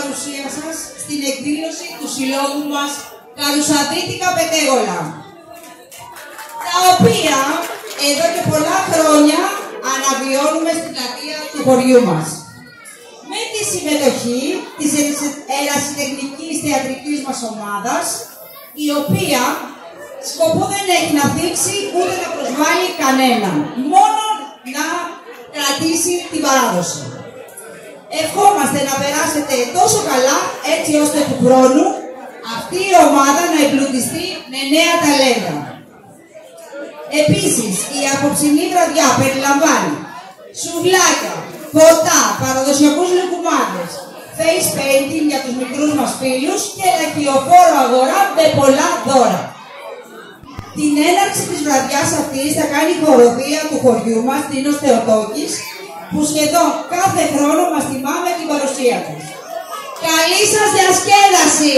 παρουσία σας στην εκδήλωση του συλλόγου μας Καρουσαδίτικα Πετέγολα, τα οποία εδώ και πολλά χρόνια αναβιώνουμε στην πλατεία του χωριού μας. Με τη συμμετοχή της ερασιτεχνικής θεατρικής μας ομάδας, η οποία σκοπό δεν έχει να δείξει ούτε να προσβάλλει κανέναν, μόνο να κρατήσει την παράδοση. Ευχόμαστε να περάσετε τόσο καλά, έτσι ώστε του χρόνου αυτή η ομάδα να εμπλουτιστεί με νέα ταλέντα. Επίσης, η απόψινή βραδιά περιλαμβάνει σουβλάκια, ποτά, παραδοσιακούς λουκουμάδες, face painting για τους μικρούς μας φίλους και λαχιοφόρο αγορά με πολλά δώρα. Την έναρξη της βραδιάς αυτής θα κάνει η χοροδία του χωριού μας, Τίνος Θεοτόκης, που σχεδόν κάθε χρόνο μας τιμά με την παρουσία της. Καλή σας διασκέδαση!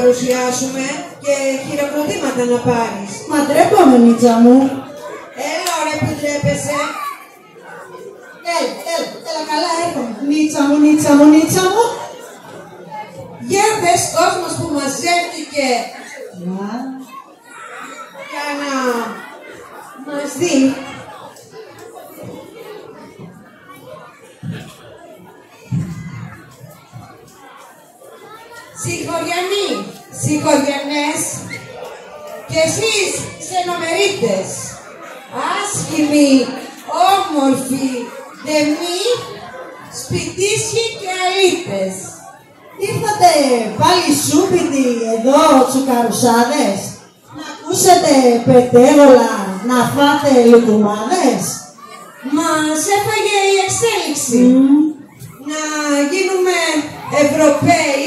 παρουσιάσουμε και χειροκροτήματα να πάρεις. Μα ντρέπομαι, Νίτσα μου. Έλα, ωραία που ντρέπεσαι. Έλα, καλά έρχομαι. Νίτσα μου, Νίτσα μου, Νίτσα μου. Για δες κόσμος που μαζεύτηκε για να μας δει. Συγχωριανοί, συγχωριανές και εσείς ξενομερίτες, άσχημοι, όμορφοι, δεμοί, σπιτίσιοι και αλήτες. Ήρθατε πάλι σούπιτοι εδώ, τσουκαρουσάδες, να ακούσετε πετέγολα, να φάτε λουκουμάδες. Μας έφαγε η εξέλιξη. Να γίνουμε Ευρωπαίοι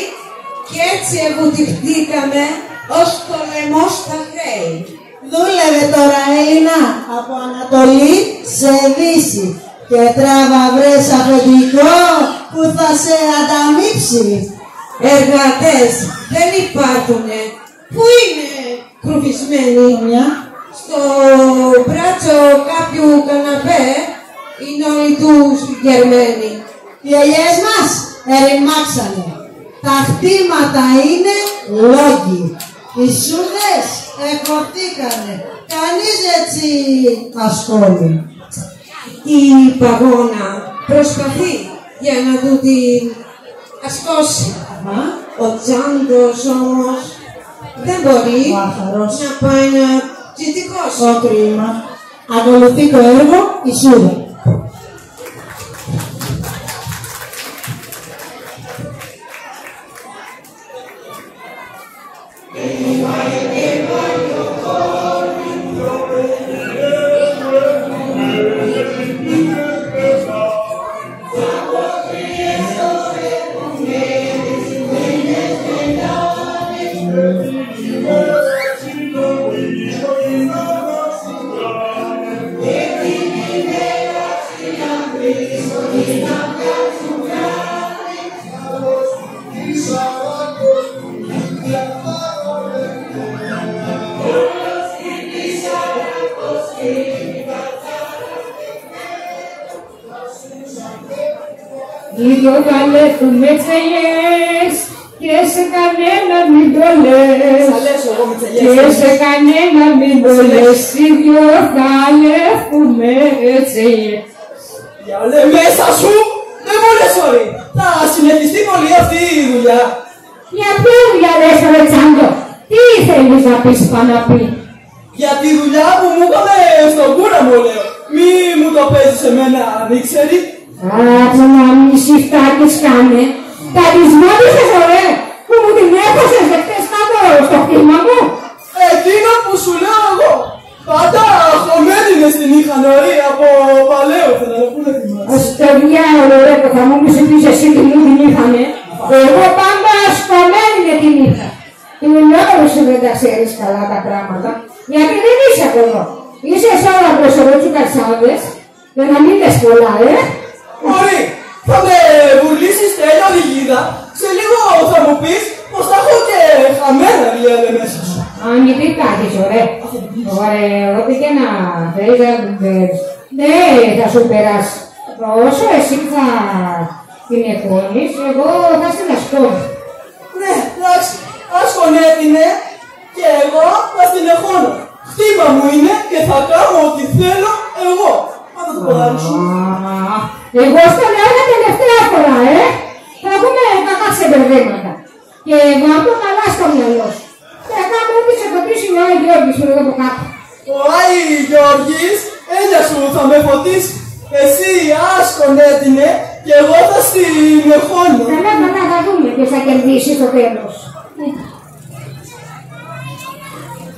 και έτσι ευουτυχτήκαμε ως το λαιμό στα χρέη. Δούλευε τώρα Έλληνα από Ανατολή σε Δύση και τράβα βρες αφεντικό που θα σε ανταμείψει. Εργατές δεν υπάρχουνε. Πού είναι κρουβισμένοι? Στο μπράτσο κάποιου καναπέ είναι όλοι τους γερμένοι. Οι ελιές μας ερημάξανε. Τα χτήματα είναι λόγοι. Οι σούδες εκωθήκανε. Κανείς έτσι ασχόλει. Η παγώνα προσπαθεί για να του την ασκώσει. Ο Τσάντος όμως δεν μπορεί να πάει να τσιτικώσει. Το κρίμα. Ακολουθεί το έργο η σούδα. Thank you. Οι δυο καλέφουμε τσελιές και σε κανένα μην το λες. Και σε κανένα μην το λες. Οι δυο καλέφουμε τσελιές. Για όλε μέσα σου, δεν μου λες sorry. Θα συνεχιστεί πολύ αυτή η δουλειά. Για ποια δουλειά λες, Αλεξάνδρο? Τι θέλεις να πεις Παναπή? Για τη δουλειά που μου έκαμε στον κούρα μου λέω. Μη μου το παίζεις εμένα ανήξερη. Κάτσε να μη σιφτάκες κάνε. Τα της μόντισες ωραία που μου την έχωσες δεχτές κάτω στο κλίμα μου. Εκείνο που σου λέω εγώ. Πάντα χωμένινες την είχαν ωραία από παλαιό. Θέλω να πούνε θυμάσαι. Στο διάολο ρε που θα μου πεις επίσης εσύ τι μου την είχανε. Εγώ πάντα σκομμένινε την είχα. Την λόγω σου δεν τα ξέρεις καλά τα πράγματα. Γιατί δεν είσαι από εδώ. Είσαι σώμα προσωπικού καρσάδες. Για να μην λες πολλά, Μωρή, θα με βουρλήσεις τέλειο λιγίδα. Σε λίγο θα μου πεις πως θα έχω και χαμένα λιέλε μέσα σου. Αν γιατί κάθεις, ωραία. Ό,τι και να θέλεις, δεν θα σου περάσει. Όσο εσύ θα την εκχώνεις, εγώ θα στην ασκώνω. Ναι, εντάξει, ασκονέτεινε και εγώ θα στην εχώνω. Χτύπα μου είναι και θα κάνω ό,τι θέλω εγώ. Πάντα το ποδάρι σου. Εγώ στο λέω για τελευταία φορά, θα έχουμε κακά ξεμπερδέματα. Και να το καλά στο μυαλό σου. Και θα κάνω ό,τι σε φωτίσει ο Άι Γιώργης που είναι εδώ από κάτω. Ο Άι Γιώργης, έλια σου θα με φωτίσει. Εσύ ασκονέτεινε και εγώ θα στην εχώνω. Καλά, θα δούμε ποιος θα κερδίσει στο τέλος.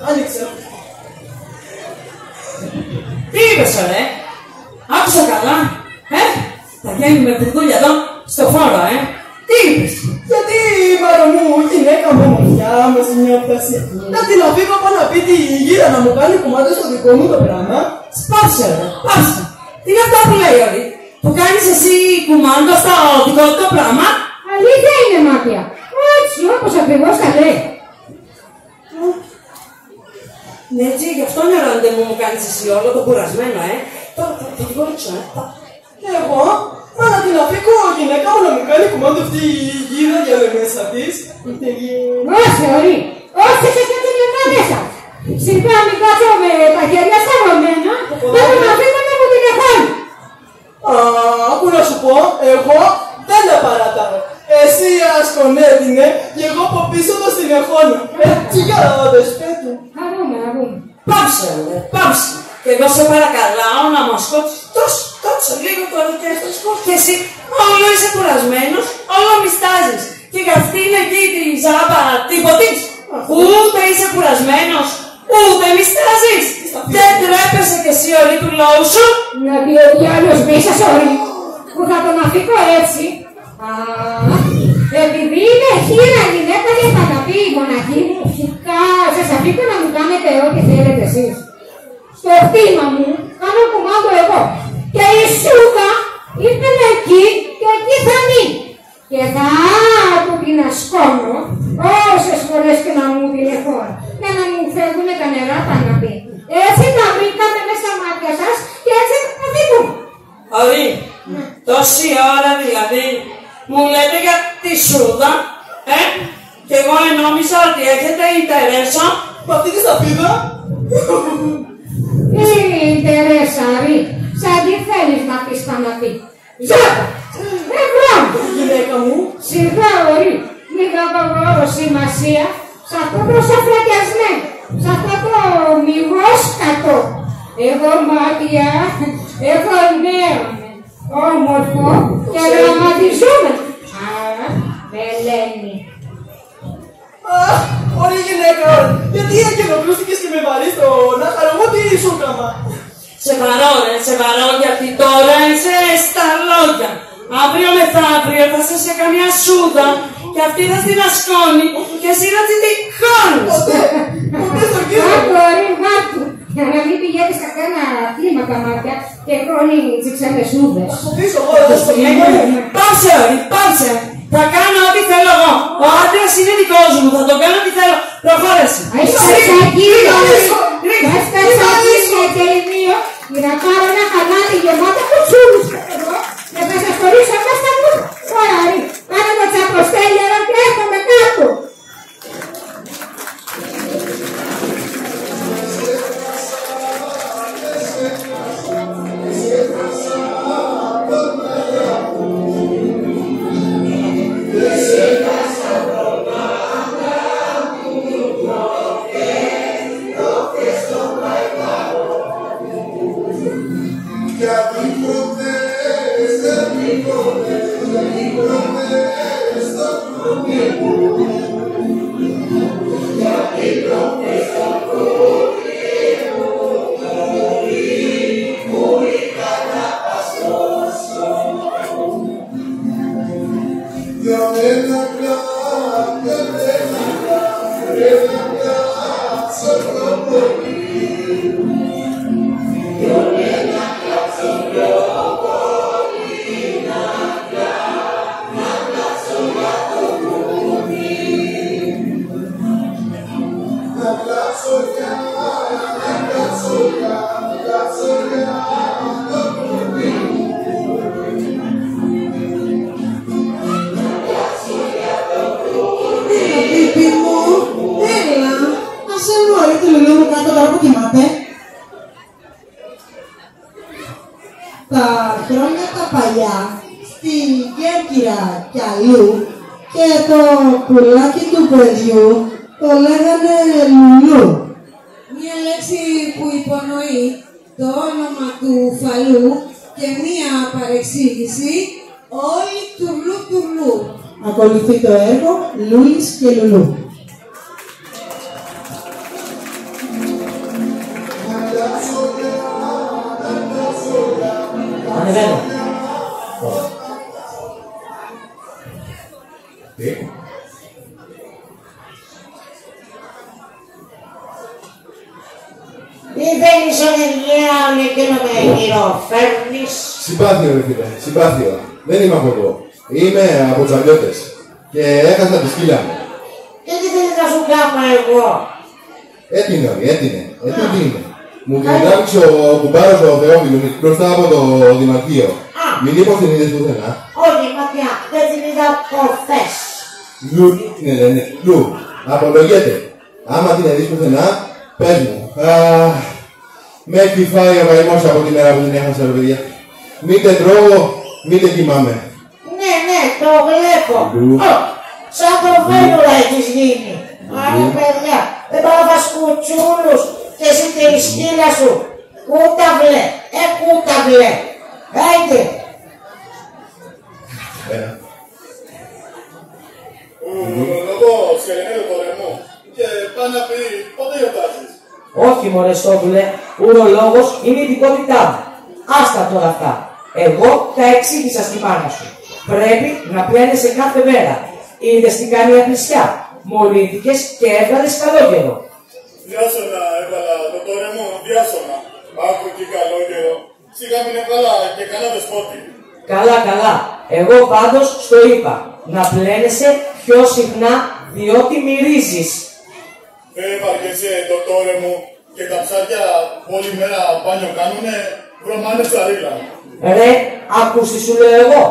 Άνοιξε. Τι είπες, ρε? Άκουσα καλά, θα βγαίνουμε την δουλειά εδώ στο φόρο, Τι είπες? Γιατί η μάνα μου, γυναίκα μου, ομορφιά, με σε μια οπτασία. Να την αφήνω πάνω να πει τη γύρα να μου κάνει κομμάτι στο δικό μου το πράγμα. Σπάσε, ρε, πάψε. Τι είναι αυτά που λέει όλοι? Που κάνεις εσύ κουμάντο στο δικό του το πράγμα? Αλήθεια είναι μάτια. Έτσι, όπως ακριβώς τα λέει. Ναι, έτσι, γι' αυτό είναι ραντεβού μου κάνεις εσύ όλο το κουρασμένο, Τώρα θα την κορίξω, Εγώ, μα να την αφήκω γυναίκα μου να μου κάνει κομμάτι αυτή η γύρα για δε μέσα της. Όχι, ωρί. Όχι, σε και την μέσα. Σιγά μην κάτσω με τα χέρια σταυρωμένα, δεν τον αφήνω να μου την εχώνει. Άκου να σου πω, εγώ δεν τα παρατάω. Εσύ ασκονέτεινε και εγώ από πίσω το στην εχώνω. Έτσι καλά, δεσπέτου. Να δούμε, να δούμε. Πάψε, ρε, πάψε. Και εγώ σε παρακαλάω να μας σκότσεις τόσο λίγο το αρκετό και εσύ όλο είσαι κουρασμένος, όλο μιστάζεις. Και για αυτήν εκεί τη ζάμπα τίποτης. Ούτε είσαι κουρασμένος, ούτε μιστάζεις. Δεν τρέπεσαι κι εσύ ωρί του λόγου σου. Να πει ο διάλογος μέσα ωρί, που θα τον αφήκω έτσι. Επειδή είναι χείρα γυναίκα και θα τα πει η μοναχή μου, σας αφήκω να μου κάνετε ό,τι θέλετε εσείς. Στο χτήμα μου κάνω κουμάντο εγώ. Και η σούδα ήρθαν εκεί και εκεί θα μείνει. Και θα του την ασκώνω όσες φορές και να μου την εχώνω. Για να μου φεύγουν τα νερά πάνω να πει. Έτσι θα βρήκατε μέσα στα μάτια σας και έτσι θα φύγουν. Ωρί, τόση ώρα δηλαδή μου λέτε για τη σούδα, και εγώ νόμιζα ότι έχετε Ιντερέσα. Μα αυτή τη σταφίδα. Η Τερέσα, Ρη, σαν τι θέλεις να πεις Παναπή. Ζώτα, ευρώ. Γυναίκα μου. Σιγά, Ρη, μην δω σημασία σε αυτό το σοφρακιασμένο, σε αυτό το μυγόσκατο. Εγώ μάτια, έχω νέο, όμορφο και δραματιζόμενο. Με λένε. Αχ, ωραία γυναίκα, γιατί εγκαινοπλούστηκες και με βαρύς στο να χαρώ εγώ τι σου έκανα. Σε βαρώ γιατί τώρα είσαι στα λόγια. Αύριο μεθαύριο θα είσαι σε καμιά σούδα και αυτή θα στην ασκώνει και εσύ θα την χώνεις. Ποτέ στον κύριο. Αγόρι, βάτου. Για να μην πηγαίνεις στα κάνα κλίματα μάτια και χώνει τις ξενεσούδες. Θα σκοτήσω εγώ εδώ στο κύριο. Πάψε ωρί, πάψε. Θα κάνω ό,τι θέλω εγώ. Ο άντρας είναι δικός μου, θα το κάνω ό,τι θέλω. Προχώρεσαι. Και οι δύο, για να πάρω ένα χαλάτι γεμάτα κουτσούλους. Και θα σας χωρίσω μέσα στα μούτρα. Τα χρόνια τα παλιά, στην Κέρκυρα κι αλλού, και το πουλάκι του παιδιού το λέγανε Λουλού. Μία λέξη που υπονοεί το όνομα του φαλού και μία παρεξήγηση, όλοι τουρλού τουρλού. Ακολουθεί το έργο Λούλης και Λουλού. Ανεβαίνω. Τι? Μη θέλεις ονεργία όλη εκείνο με γυροφέρνεις. Συμπάθειο, ρε φίλε, συμπάθειο. Δεν είμαι από εδώ. Είμαι από τους Αλλιώτες. Και έχασα τη σκύλα μου. Και τι θέλεις να σου κάνω εγώ. Έτεινε όλοι, έτεινε. Τι είναι. Μου την τράβηξε ο κουμπάρος ο Θεόφιλος μπροστά από το Δημαρχείο. Μην είπα την είδες πουθενά. Όχι, ματιά, δεν την είδα προχθές. Λου, ναι, λένε, Λου. Απολογέται. Άμα την είδες πουθενά, πες μου. Με έχει φάει ο καημός από τη μέρα που την έχασα, ρε παιδιά. Μήτε τρώω, μήτε κοιμάμαι. Ναι, το βλέπω. Λου. Σαν το βέλουρα έχεις γίνει. Άρα παιδιά, δεν πάω να φας κουτσούλους και εσύ και η σκύλα σου. Κούταβλε, κούταβλε. Άιντε. Ουρολογός και λένε το ρεμό και πάει να πει πότε γιορτάζεις. Όχι μωρέ Στόβουλε, ουρολόγος είναι η ειδικότητά μου. Άστα τώρα αυτά. Εγώ τα εξήγησα στη μάνα σου. Πρέπει να πλένεσαι κάθε μέρα. Είδες τι κάνει η απλησιά. Μολύθηκες και έβγαλες καλό καιρό. Διάσωνα έβαλα το ρεμό, διάσωνα. Άκου και καλό καιρό. Σιγά μην έβαλα και κανένα δεσπότη. Καλά. Εγώ πάντως στο είπα. Να πλένεσαι πιο συχνά διότι μυρίζεις. Βαριέσαι το τόρε μου και τα ψάρια όλη μέρα μπάνιο κάνουνε, βρωμάνε ψαρίλα. Ρε, άκου τι σου λέω εγώ.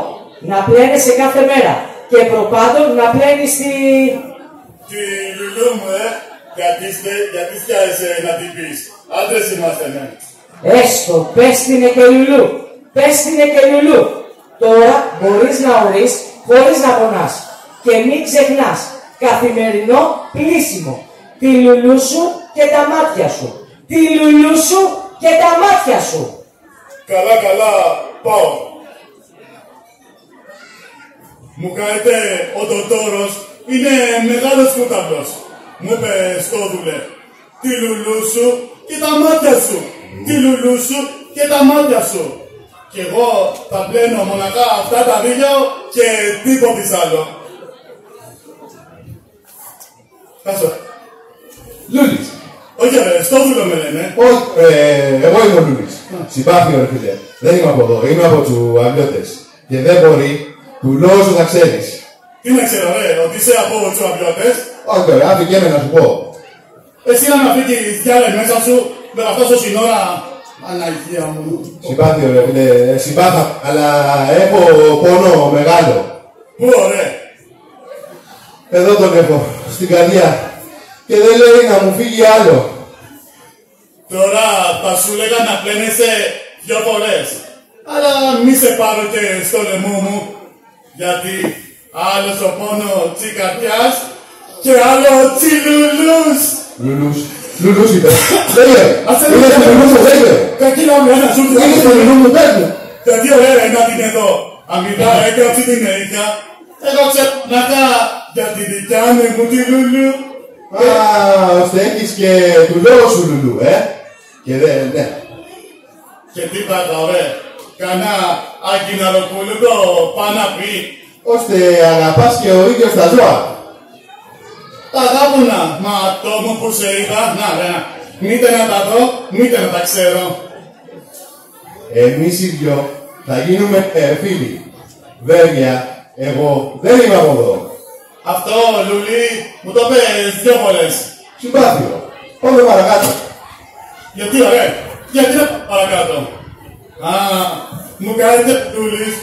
Να πλένεσαι κάθε μέρα. Και προπάντων να πλένεις Τη Λουλού μου, γιατί σκιάζεσαι να την πεις. Άντρες είμαστε, ναι. Έστω, πες την και Λουλού. Τώρα μπορείς να ορείς χωρίς να πονάς. Και μην ξεχνάς, καθημερινό πλήσιμο. Τη Λουλού σου και τα μάτια σου. Τη Λουλού σου και τα μάτια σου. Καλά, πάω. Μου κάνετε ο Τωτόρος είναι μεγάλος κούταβλος. Μου είπε Στόδουλε, τη Λουλού σου και τα μάτια σου. Τη Λουλού σου και τα μάτια σου. Κι εγώ θα πλένω μοναχά αυτά τα δύο και τίποτης άλλο. Κάσω. Λούλης. Όχι ρε, Στόδουλο με λένε. Όχι, εγώ είμαι ο Λούλης. Συμπάθειο ρε φίλε. Δεν είμαι από εδώ, είμαι από τους Αλλιώτες. Και δεν μπορεί, του λόγου σου θα ξέρεις. Τι να ξέρω ρε, ότι είσαι από τους Αλλιώτες. Όχι ρε, άφηκε με να σου πω. Εσύ να φύγεις διάλε μέσα σου, με αυτά στο σύνορα. Αναγία μου. Συμπάθειο ρε φίλε, συμπάθα, αλλά έχω πόνο μεγάλο. Πού ωραία. Εδώ τον έχω, στην καρδιά. Και δεν λέει να μου φύγει άλλο. Τώρα θα σου λέγα να πλένεσαι δυο φορές. Αλλά μη σε πάρω και στο λαιμό μου. Γιατί άλλος ο πόνο τσι καρδιάς και άλλο τσι λουλούς. Λουλούς είπε. Δεν λέει. Είναι στο λουλού μου, δεν λέει. Κακή να μου ένα σου Είναι στο λουλού μου, δεν λέει. Γιατί ωραία είναι να την εδώ. Αμυντά έκαψε την νέικα. Εγώ ξέρω να για τη δικιά μου τη λουλού. Ώστε έχεις και του λόγου σου Λουλού, Και ναι. Και τι πάντα ωραία. Κανά αγκιναροκούλουτο πάνω να πει. ώστε αγαπάς και ο ίδιος τα ζώα. Τα αγάπουνα, μα το μου που σε είδα, να ρε, μήτε να τα δω, μήτε να τα ξέρω. Εμείς οι δυο θα γίνουμε φίλοι. Βέβαια, εγώ δεν είμαι από εδώ. Αυτό, Λουλή, μου το πες δυο φορές. Συμπάθειο. Πάμε παρακάτω. Γιατί, ωραία, γιατί να παρακάτω. Α, μου κάνετε Λουλής,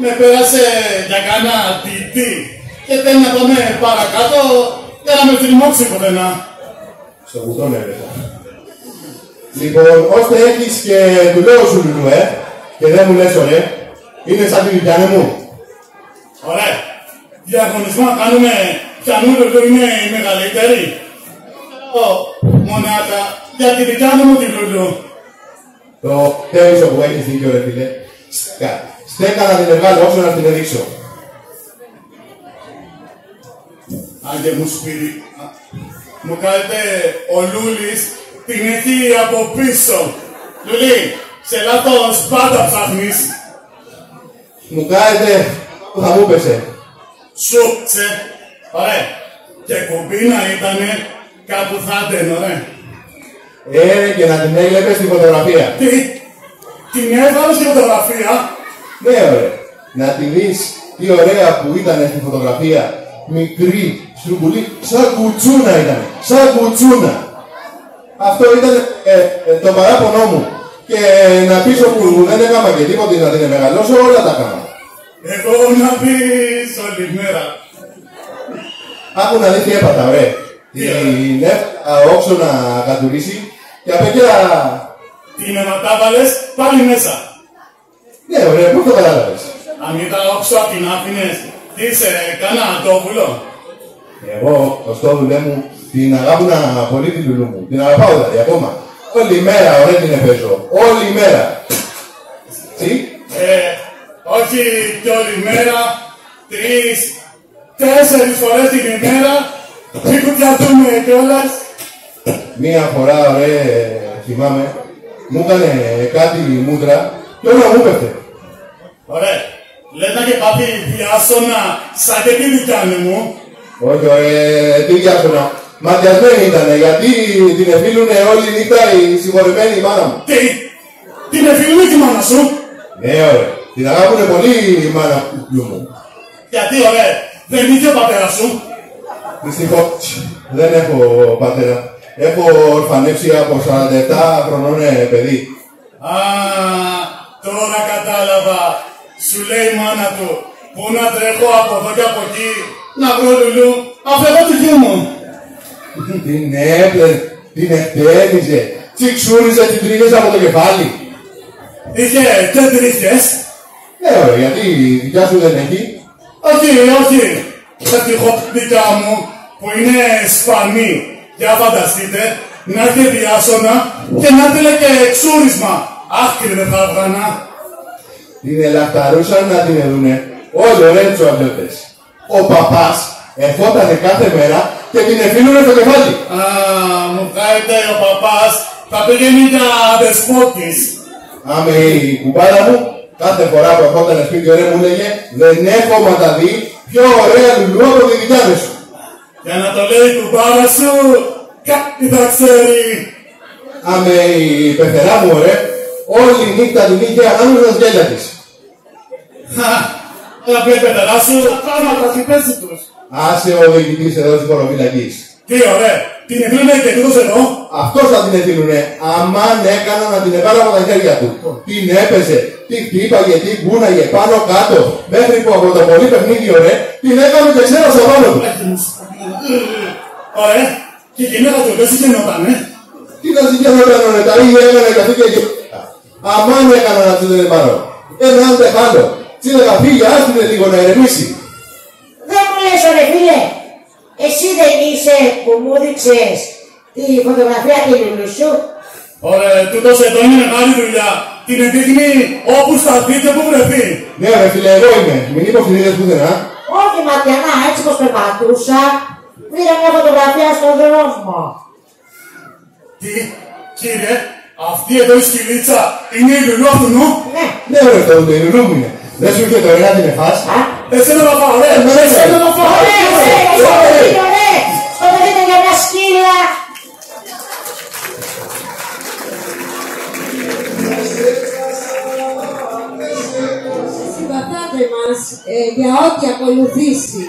με πέρασε για κάνα τι και θέλει να πάμε παρακάτω για να με τριμώξει πουθενά. Στο κουτόν έβρεσα. Λοιπόν, ώστε έχεις και του λέω σου Λουλού, και δεν μου λες ωραία, είναι σαν την Λιάννη μου. Ωραία. Διαγωνισμό κάνουμε ποιανού Λουλού είναι η μεγαλύτερη. Μονάχα για τη δικιά μου τη Λουλού. Το τέλειο που έχεις δίκιο ρε φίλε. Στέκα να την βγάλω όσο να την δείξω. Άντε μου σπίτι. Μου κάνετε ο Λούλης την έχει από πίσω. Λουλή, σε λάθος πάντα ψάχνεις. Μου κάνετε που θα μου πέσε. Σούτσε. Ωραία. Και κουμπίνα ήτανε κάπου θα έντεν, ωραία. Και να την έβλεπες στη φωτογραφία. Τι, την έβαλες στη φωτογραφία. Ναι ωραία. Να τη δεις τι ωραία που ήταν στη φωτογραφία. Μικρή, στρουμπουλή, σαν κουτσούνα ήταν. Σαν κουτσούνα. Αυτό ήταν το παράπονό μου. Και να πεις όπου δεν έκανα και τίποτε να την μεγαλώσω, όλα τα κάνα. Εγώ να πεις όλη μέρα. Άκου να δεις τι έπατα, ωραία. Την έφτα όξο να κατουρίσει και απ' εκεί την αιματάβαλες πάλι μέσα. Ναι, ωραία, πού το κατάλαβες. Αν ήταν όξο απ' την άφηνες, τι είσαι, κάνα τόβουλο. Εγώ, το στόδουλέ μου, την αγάπουνα πολύ την Λουλού μου. Την αγαπάω δηλαδή ακόμα. Όλη μέρα, ωραία την παίζω. Όλη μέρα. Τι? Όχι κι όλη μέρα, 3-4 φορές την ημέρα, μην κουτιατούμε κιόλας. Μία φορά, ωραία, θυμάμαι, μου έκανε κάτι μούτρα και όλα μου πέφτε. Ωραία. Λες να και πάθει διάσωνα σαν και τη δικιά μου. Όχι, ωραία, τι διάσωνα. Ματιασμένη ήτανε, γιατί την εφήλουνε όλη νύχτα η συγχωρεμένη η μάνα μου. Τι, την εφήλουνε και η μάνα σου. Ναι, ωραία. Την αγάπουνε πολύ η μάνα μου. Γιατί, ωραία, δεν είχε ο πατέρας σου. Δυστυχώς, δεν έχω πατέρα. Έχω ορφανέψει από 47 χρονών παιδί. Α, τώρα κατάλαβα. Σου λέει η μάνα του, πού να τρέχω από εδώ και από εκεί, να βρω Λουλού, αφαιρώ τη γη μου. Την έπλε, την εκτέλειζε, τσιξούριζε την τρίχες από το κεφάλι. Είχε και τρίχες. Ναι, ωραία, γιατί η δικιά σου δεν έχει. Όχι, όχι. Ευτυχώς δικιά μου, που είναι σπανή. Για φανταστείτε, να έχει διάσωνα και να θέλει και εξούρισμα. Άχκρι δεν θα έβγανα. Την ελαχταρούσαν να την εδούνε όλοι ωραίοι τσουαμπιώτες. Ο παπάς ερχότανε κάθε μέρα και την εφήλουνε στο κεφάλι. Α, μου κάνετε ο παπάς, θα πηγαίνει για δεσπότης. Άμε η κουμπάρα μου, κάθε φορά που ερχότανε σπίτι ωραία μου έλεγε δεν έχω ματαδεί πιο ωραία Λουλού από τη δικιά σου. Για να το λέει η κουμπάρα σου, κάτι θα ξέρει. Άμε η πεθερά μου ωραία, όλη η νύχτα την είχε ανάμεσα στα γέλια της. Θα πει η πεθερά σου, πάνω τα χυπέσει τους. Άσε ο διοικητής εδώ της χωροφυλακής. Τι ωραία, την εφήλουνε και τούτος εδώ. Αυτός θα την εφήλουνε, αμάν έκανα να την εβάλω από τα χέρια του. Την έπαιζε, τι χτύπαγε, τι κούναγε πάνω κάτω. Μέχρι που από το πολύ παιχνίδι ωραία, την έκαμε και ξέρω στο πάνω του. Ωραία, και η γυναίκα του δεν συγγενότανε. Τι να συγγενότανε, τα ίδια έκανε καθή και εκεί. Αμάν έκανα να την πάρω. Ένα άντε χάλο. Τι έλεγα φύγε, άστινε λίγο να ερεμήσει. Δεν μου λες ρε φίλε, εσύ δεν είσαι που μου δείξες τη φωτογραφία του Λουλού σου. Ωραία, τούτος εδώ είναι μεγάλη δουλειά. Την δείχνει όπου σταθεί και που βρεθεί. Ναι ρε φίλε, εγώ είμαι. Μην υποστηρίζεις πουθενά. Όχι ματιανά, έτσι πως περπατούσα, πήρα μια φωτογραφία στον δρόμο. Τι, κύριε, αυτή εδώ η σκυλίτσα είναι η Λουλού αυτού νου. Ναι. Ναι ρε, το Λουλού μου είναι. Δεν σου είχε το ένα την εφάς. Α, Εσένα να φάω, ρε! Εσένα να φάω! Ωραία! Στο παιδί για μια σκύλα! Συμπαθάτε μας για ό,τι ακολουθήσει.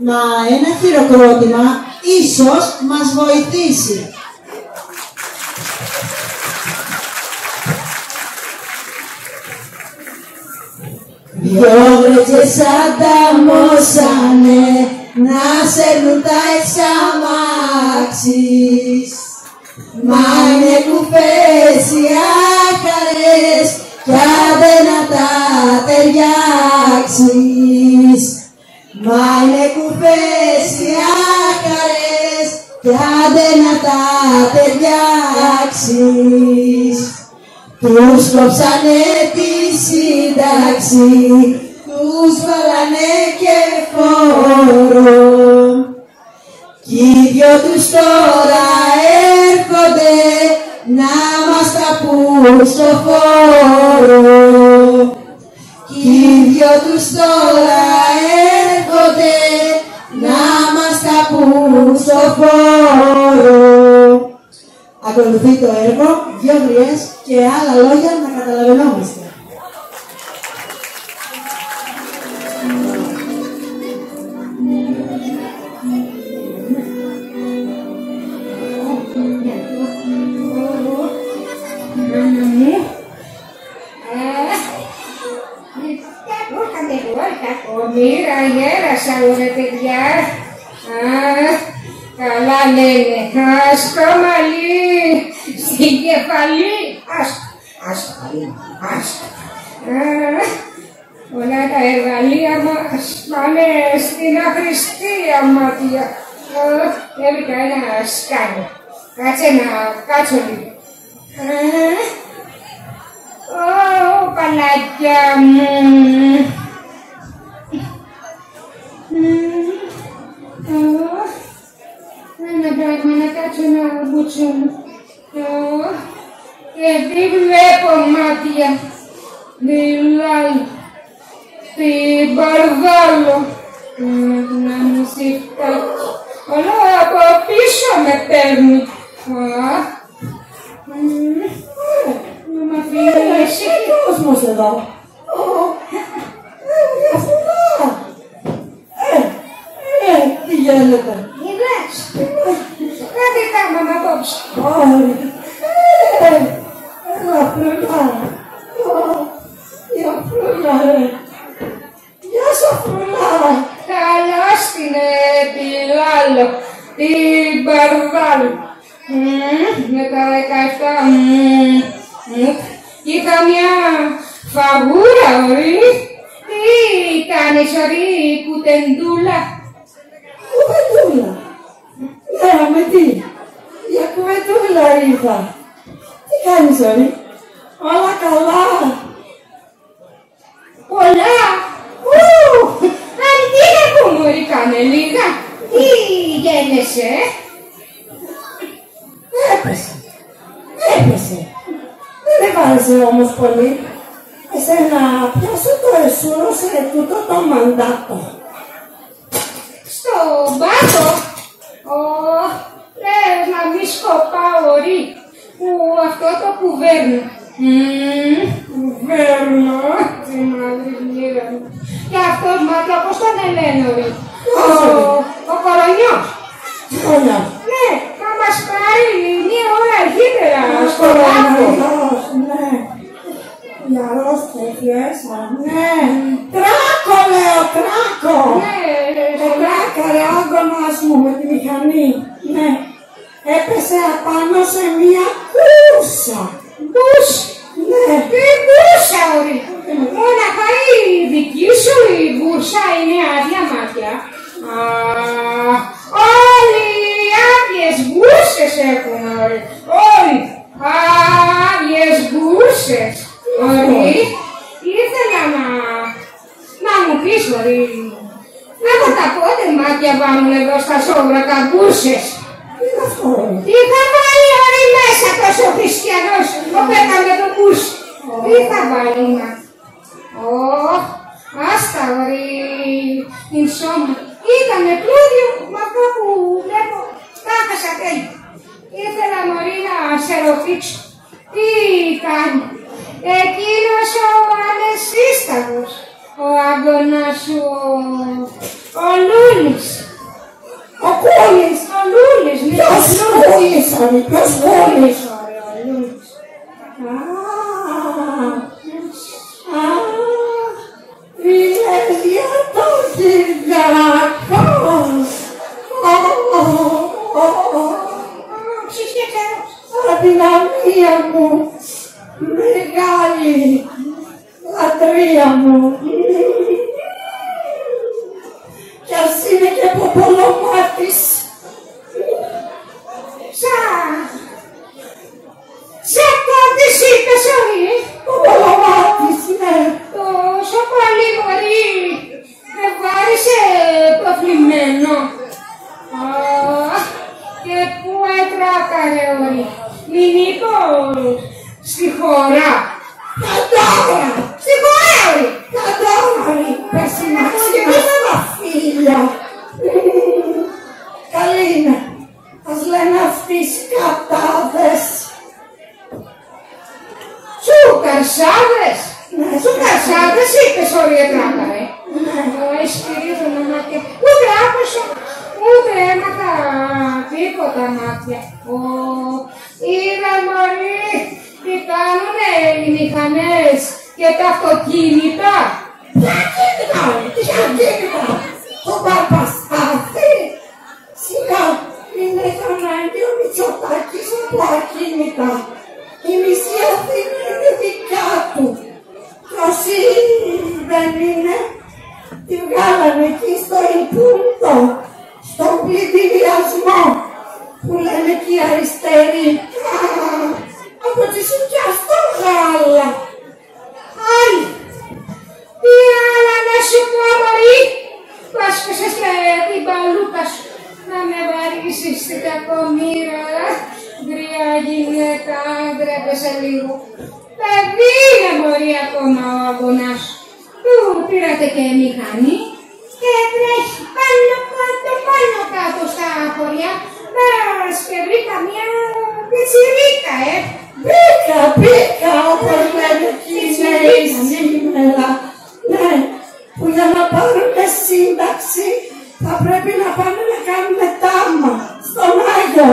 Μα ένα χειροκρότημα ίσως μας βοηθήσει. Δυο γρέτσες ανταμώσανε να σέρνουν τα εξαμάξεις. Μα είναι κουφές οι άχαρες κι άντε να τα ταιριάξεις. Μα είναι κουφές οι άχαρες κι άντε να τα ταιριάξεις. Τους κόψανε τη σύνταξη, τους βάλανε και φόρο κι οι δυο τους τώρα έρχονται να μας τα πουν στο φόρο κι οι δυο τους τώρα έρχονται να μας τα πουν στο φόρο. Ακολουθεί το έργο, δυο γριές και άλλα λόγια να καταλαβαίνόμαστε. Μοίρα γέρασα, ωραία παιδιά. Καλά λένε, άστο μαλλί, στην κεφαλή, άστο. Όλα τα εργαλεία μας πάνε στην αχρηστία μάτια. Έβρικα ένα σκάνιο. Κάτσε να κάτσω λίγο. Παλάκια μου. Ένα πράγμα να κάτσω να μπουτσώνω. Και τι βλέπω μάτια. Μιλάει. Την Παρδάλο. Να μου ζητάκι. Όλα από πίσω με παίρνει. Να μ' αφήνει εσύ. Κόσμος εδώ. Τι γίνεται. Είδες. Κάτι κάναμε απόψε. Έλα Φρούλα. Γεια Φρούλα ρε. Γεια σου Φρούλα. Καλώς την Πιλάλο, την Παρδάλο. Με τα 17 είχα μια φαγούρα ωρί. Τι κάνεις ωρί κουτεντούλα. Κουβεντούλα. Ναι, με τι. Για κουβεντούλα ήρθα. Τι κάνεις ωρί. Όλα καλά. Πολλά. Αντίνα που μου ήρθανε λίγα. Τι γένεσαι. Έπεσε. Δεν έβαλεσαι όμως πολύ. Εσένα πιάσω το εσούρο σε τούτο το μαντάτο. Στο μπάτο. Λες να μη σκοπάω ωρί. Που αυτό το κουβέρνω. Κουβέρνω. Τι μαύρη μου. Και αυτός μάτια πώς τον λένε ωρί. Ο Κορονιός. Ναι, θα μας πάρει μία ώρα αργότερα στο λάβο. Ναι. Νεαρός τεφιέσα. Ναι. Τράκο λέω, τράκο. Ναι. Το τράκαρε άγωνας μου με τη μηχανή. Ναι. Έπεσε απάνω σε μία κούρσα. Κούρσα. Ναι. Τι κούρσα ωρί. Μόναχα η δική σου η κούρσα είναι άδεια μάτια. Όλοι οι άδειες γκούρσες έχουν ωρί. Όλοι. Άδειες γκούρσες. Ωρί. Ήθελα να μου πεις ωρί. Από τα πότε μάτια βάνουν εδώ στα σόβρακα γκούρσες. Τι θα βάλει ωρί μέσα τόσο χριστιανός. Το πέταμε το γκούρσι. Τι θα βάλει μάτια. Άστα, είναι σώμα. Ήτανε πλούδιο με αυτό που βλέπω. Τα έχασα τέλει. Ήθελα μωρή να σε ρωτήσω. Τι κάνει. Εκείνος ο ανεσύσταγος. Ο άγκωνας σου, ο Λούλης. Ο Κούλης. Ο Λούλης, ναι. Ποιος Κούλης, ποιος Κούλης. Ο Λούλης. Είναι για το Κυριάκο. Ψυχιατερός. Αδυναμία μου, μεγάλη λατρεία μου. Κι ας είναι και ποπολομάτης. Σαν το της είπες, όχι. Ποπολομάτης, ναι. Τόσο πολύ μωρή. Με βάρισε προθλιμμένο. Και πού έτρακαρε όλοι. Μην είπω στη χώρα. Κατάρα. Στη χώρα όλοι. Κατάρα. Πεσημάξε τα φίλια. Καλή είναι. Ας λένε αυτοί σκατάδες. Τσουκαρσάδες. Ναι, Τσουκαρσάδες είπες όλοι έτρακαρε. Ισχυρίζομαι μάτια. Ούτε άκουσα, ούτε έμαθα τίποτα μάτια. Είδα μωρή, τι κάνουνε οι μηχανές και τα αυτοκίνητα. ποια κίνητα. Το Παπαστάθη. Σιγά, είναι ανάγκη ο Μητσοτάκης από ακίνητα. Η μισή Αθήνα είναι δικιά του. Κι όσοι δεν είναι, τη βγάλανε εκεί στο Ιππούντο, στον πληντηριασμό, που λένε και οι αριστεροί. Από τη σουκιά στο γάλα. Άλλη, τι άλλα να σου πω μωρή, που άσκωσες την παλούκα σου, να με βαρίσεις στην κακομοίρα, γκριά γυναίκα, ντρέπεσαι λίγο. Παιδί είναι μωρή ακόμα ο αγωνάς σου. Του πήρατε και μηχανή και τρέχει πάνω κάτω στα χωριά, μας και βρήκα μια πιτσιρίκα, Μπήκα, όπως λένε εκεί οι νέοι σήμερα. Ναι, που για να πάρουμε σύνταξη θα πρέπει να πάνε να κάνουμε τάμα στον Άγιο.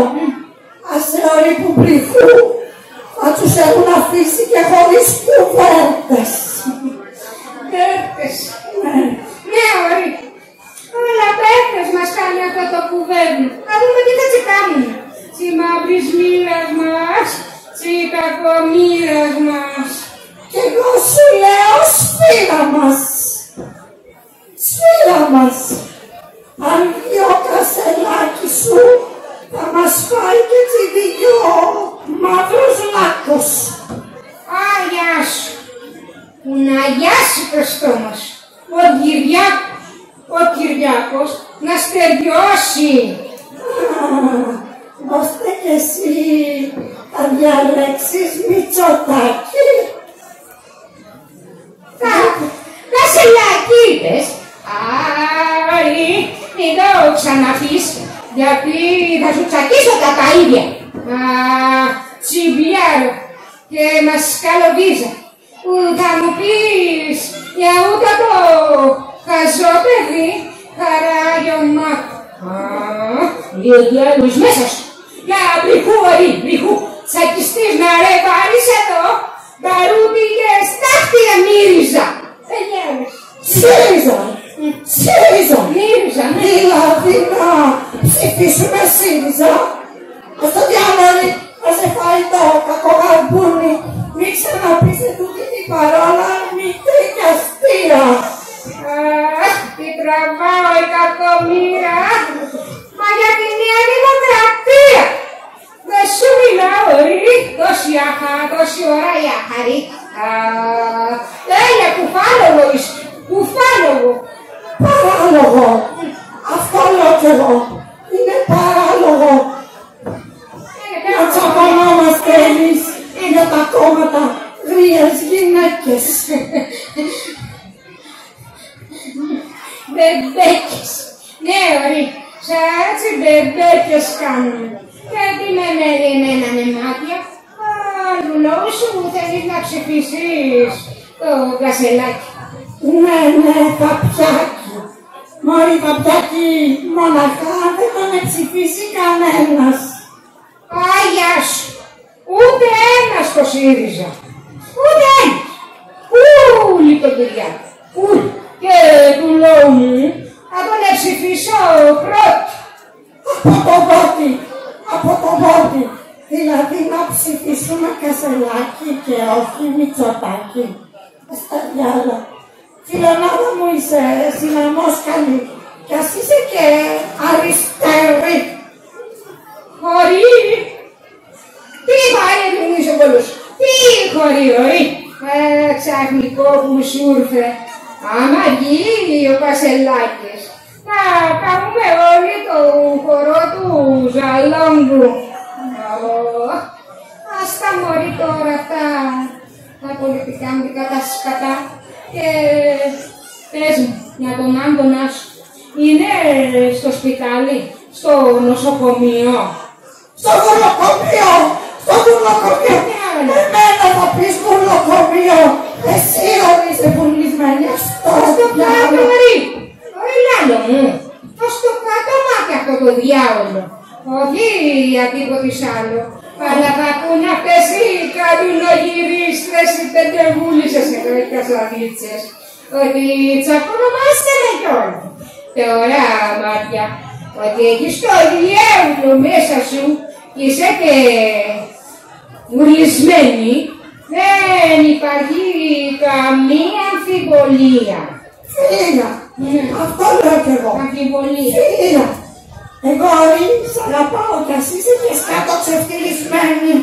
Ασεωροί που πληθού θα τους έχουν αφήσει και χωρίς κουβέρτες. Πέρτες. Ναι, ωρί. Αλλά πέρτες μας κάνει αυτό το κουβέρνο. Να δούμε τι θα κάνουν. Τσι μαύρης μοίρας μας, τσι κακομοίρας μας. Κι εγώ σου λέω σφύρα μας. Σφύρα μας. Αν βγει ο κασελάκι σου θα μας φάει και τσιδίγιο μαύρος λάκκος. Αγιά σου. Που να αγιάσει το στόμα σου. Ο Κυριάκος να στεριώσει. Ώστε κι εσύ θα διαλέξεις Μητσοτάκη. Κασελάκι είπες. Μην το ξαναπείς, γιατί θα σου τσακίσω τα ίδια. Τσιμπιάρο και μασκαλοβίζα. Που θα μου πεις για ούτε το χαζό παιδί, Καραγιονάκο. Λίγοι άλλους μέσα σου. Για μπριχού, μπριχού, τσακιστής να ρε πάρεις εδώ, μπαρούτι και στάχτια μύριζα. ΣΥΡΙΖΑ! ΣΥΡΙΖΑ! Μύριζα, ναι. Δηλαδή να ψηφίσουμε ΣΥΡΙΖΑ. Ας το διάλογο να σε φάει το κακογαρμπούνι. Μην ξαναπείς τούτη την παρόλα, μη και αστεία. Τι τραβάω η κακομοίρα. Μα για τη Νέα Δημοκρατία. Δεν σου μιλάω, τόση ώρα η άχαρη. Έλα, κουφάλογο είσαι. Κουφάλογο. Παράλογο. Αυτό λέω κι εγώ. Είναι παράλογο. Να τσακωνόμαστε εμείς για τα κόμματα γρίες γυναίκες. ωραία. Σαν έτσι μπεμπέκες κάνουν. Γιατί με εμένα μάτια. Του λόγου σου θέλεις να ψηφίσεις το Κασελάκι. Ναι, Παπιάκι. Μωρή Παπιάκι, μοναχά δεν τον ψηφίσει κανένας. Άγια σου. Ούτε ένας στο ΣΥΡΙΖΑ. Ούτε ένας. Ούλοι τον Κυριάκο. Ούλοι. Και του λόγου μου θα τον ψηφίσω πρώτη. Από το βότη. Δηλαδή να ψηφίσουμε Κασελάκι και όχι Μητσοτάκη. Στα διάλα. Φιλενάδα μου είσαι συναμόσκαλη κι ας είσαι και αριστερή. Χωρί. Τι πάει νομίζω πολλούς. Τι χωρί. Ξαφνικό που σου ήρθε. Άμα γίνει ο Κασελάκης. Να κάνουμε όλοι το χορό του Ζαλόγκου. Ας τα μωρεί τώρα αυτά τα πολιτικά μου τα σκατά. Και πες μου, για τον άμπονα σου, είναι στο σπιτάλι, στο νοσοκομείο. Στο γουρνοκομείο! Εμένα θα πεις γουρνοκομείο! Εσύ ορίστε πουλισμένη αυτό! Στο κάτω μωρί! Όχι λάλο μου! Στο κάτω μάτι αυτό το διάολο! Όχι για τίποτης άλλο! Αλλά θα πούνε αυτές οι καλουνογυρίστρες, οι πεντεβούλισσες εδώ οι κασαβίτσες, ότι τσακωνομάστε με κιόλα. Τώρα μάτια, ότι έχεις το διάολο μέσα σου είσαι και βουλισμένη, δεν υπάρχει καμία αμφιβολία. Φίλα, αυτό λέω κι εγώ. Αμφιβολία. Φίλα, εγώ σ' αγαπάω κι ας είσαι και σκάτω ξεφτυλισμένη.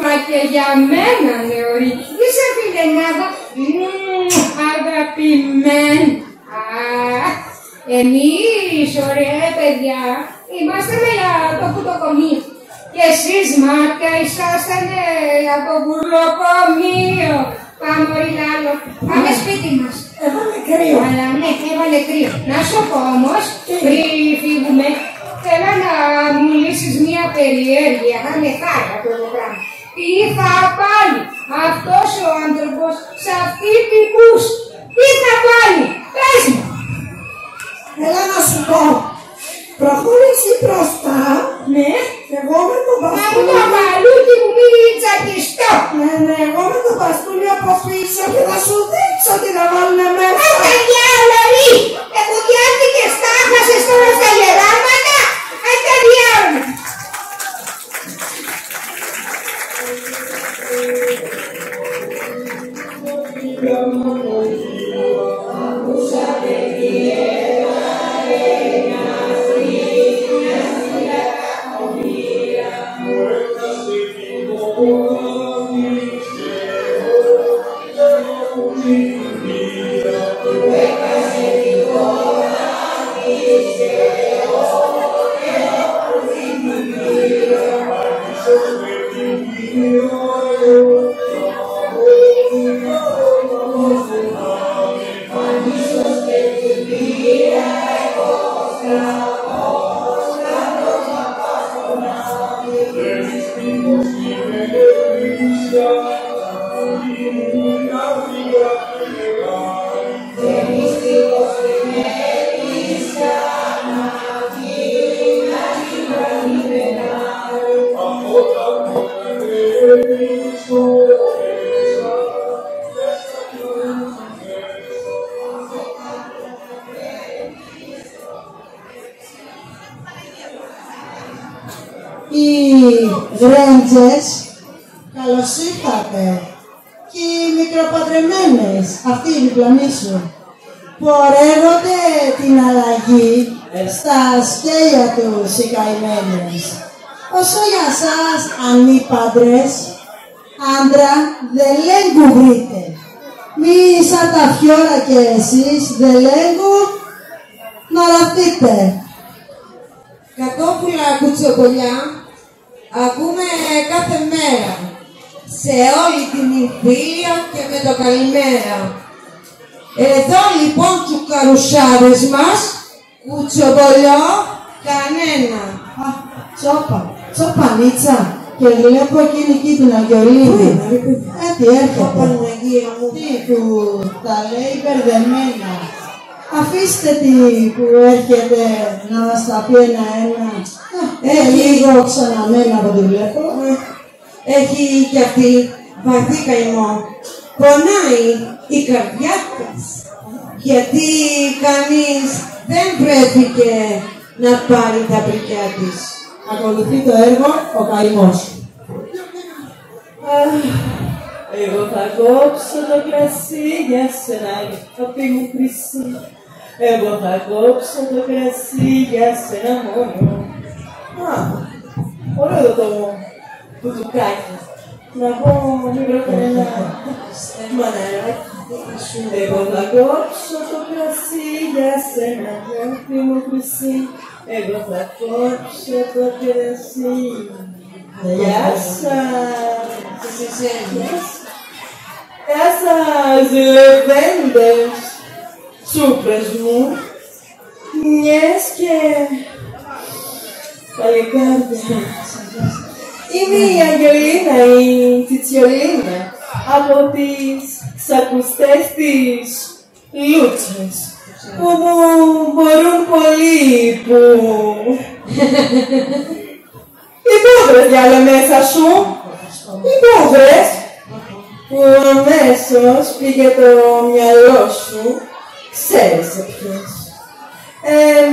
Μα και για μένα, Νεωρή, είσαι φιλενάδα, αγαπημένη. Εμείς, ωραία παιδιά, είμαστε για το κουτοκομείο. Και εσείς, μάτια, είσαστανε για το κουλοκομείο. Πάμε όλοι λάλο, πάμε σπίτι μας. Έβαλε κρύο. Αλλά ναι, έβαλε κρύο. Να σου πω όμως, πριν φύγουμε, θέλω να μου λύσεις μια περιέργεια, θα με χάρη αυτό το πράγμα. Τι θα πάλι αυτός ο άνθρωπος σε αυτή την πούστη, τι θα πάλι, πες μου. Έλα να σου πω, προχωρήσει μπροστά, Ναι, εγώ με το μα μου μπαστούνι. το μαλλούκι μου μην τσακιστώ. Ναι, εγώ με το μπαστούνι από πίσω και θα σου δείξω τι θα βάλουνε μέσα. Άτα διάολοι, εκουδιάστηκες, τα έχασες τώρα στα γεράματα, άτα διάολοι. Οι Γρέντζες, καλώς ήρθατε. Και οι μικροπαντρεμένες, αυτοί οι διπλανοί σου, πορεύονται την αλλαγή στα σκέλια τους οι καημένες. Όσο για σας ανήπαντρες, άντρα δεν λέγκου βρείτε. Μη σαν τα φιόρα και εσείς δεν λέγκου να ραφτείτε. Κατόπουλα κουτσοκολιά ακούμε κάθε μέρα σε όλη την Ιμπίλια και με το καλημέρα. Εδώ λοιπόν τσουκαρουσάδες μας Κουτσομπολιό, κανένα. Α, τσοπανίτσα. Και βλέπω εκείνη εκεί την Αγιολίνη. Έτσι έρχεται. Τι που τα λέει μπερδεμένα. Αφήστε τη που έρχεται να μας τα πει ένα-ένα. Λίγο ξαναμένα από τη βλέπω. Έχει κι αυτή βαθύ καημό. Πονάει η καρδιά της. Γιατί κανείς δεν πρέπει και να πάρει τα πρικιά της. Ακολουθεί το έργο ο καημός. Εγώ θα κόψω το κρασί για σένα, αγάπη μου χρυσή. Εγώ θα κόψω το κρασί για σένα μόνο. Α, ωραίο το κουτουκάκι. Να πω μικρό μαναράκι. Εγώ θα κόψω το κρασί για σένα, αγάπη μου χρυσή. Εγώ θα κόψω το κρασί. Γεια σας. Γεια σας, λεβέντες, τσούπρες μου, μιες και παλικάρδια. Είμαι η Αγγελίνα, η Τσιτσιολίνα, από τις ξακουστές της Λούτσες, που μου μπορούν πολύ, που... Οι πούδρες διάλε μέσα σου, οι πούδρες, που αμέσως πήγε το μυαλό σου, ξέρεις σε ποιες.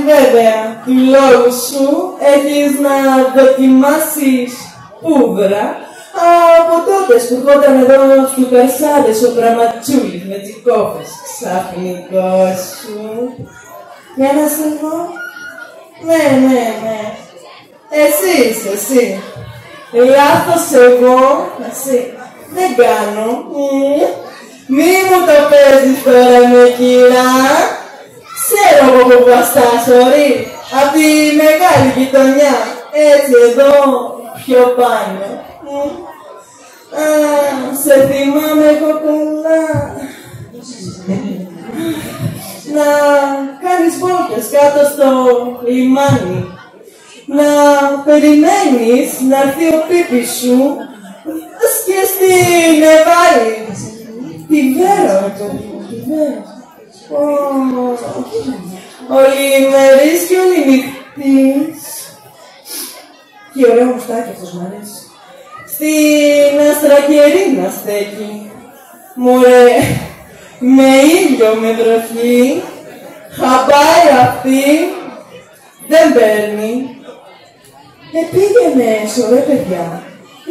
Βέβαια, του λόγου σου έχεις να δοκιμάσεις πούδρα από τότε που ερχόταν εδώ στους Περσάδες ο Πραματσούλης με τις κόφες. Ξαφνικός σου. Για να σε δω. Ναι. Εσύ. Λάθος εγώ, εσύ. Δεν κάνω. Μη μου το παίζεις τώρα με κυρά. Ξέρω από που βαστάς, ωρί. Απ' τη μεγάλη γειτονιά. Έτσι εδώ, πιο πάνω. Σε θυμάμαι εγώ καλά. Να κάνεις βόλτες κάτω στο λιμάνι. Να περιμένεις να έρθει ο πίπης σου και στην Νεβάλη. Τη Βέρα, τη Βέρα. Ολημερής και οληνυχτής. Τι ωραίο μουστάκι αυτός μ' αρέσει. Στην Αστρακερίνα στέκει. Μωρέ, με ήλιο, με βροχή, χαμπάρι αυτή δεν παίρνει. Πήγαινε, σωρέ παιδιά,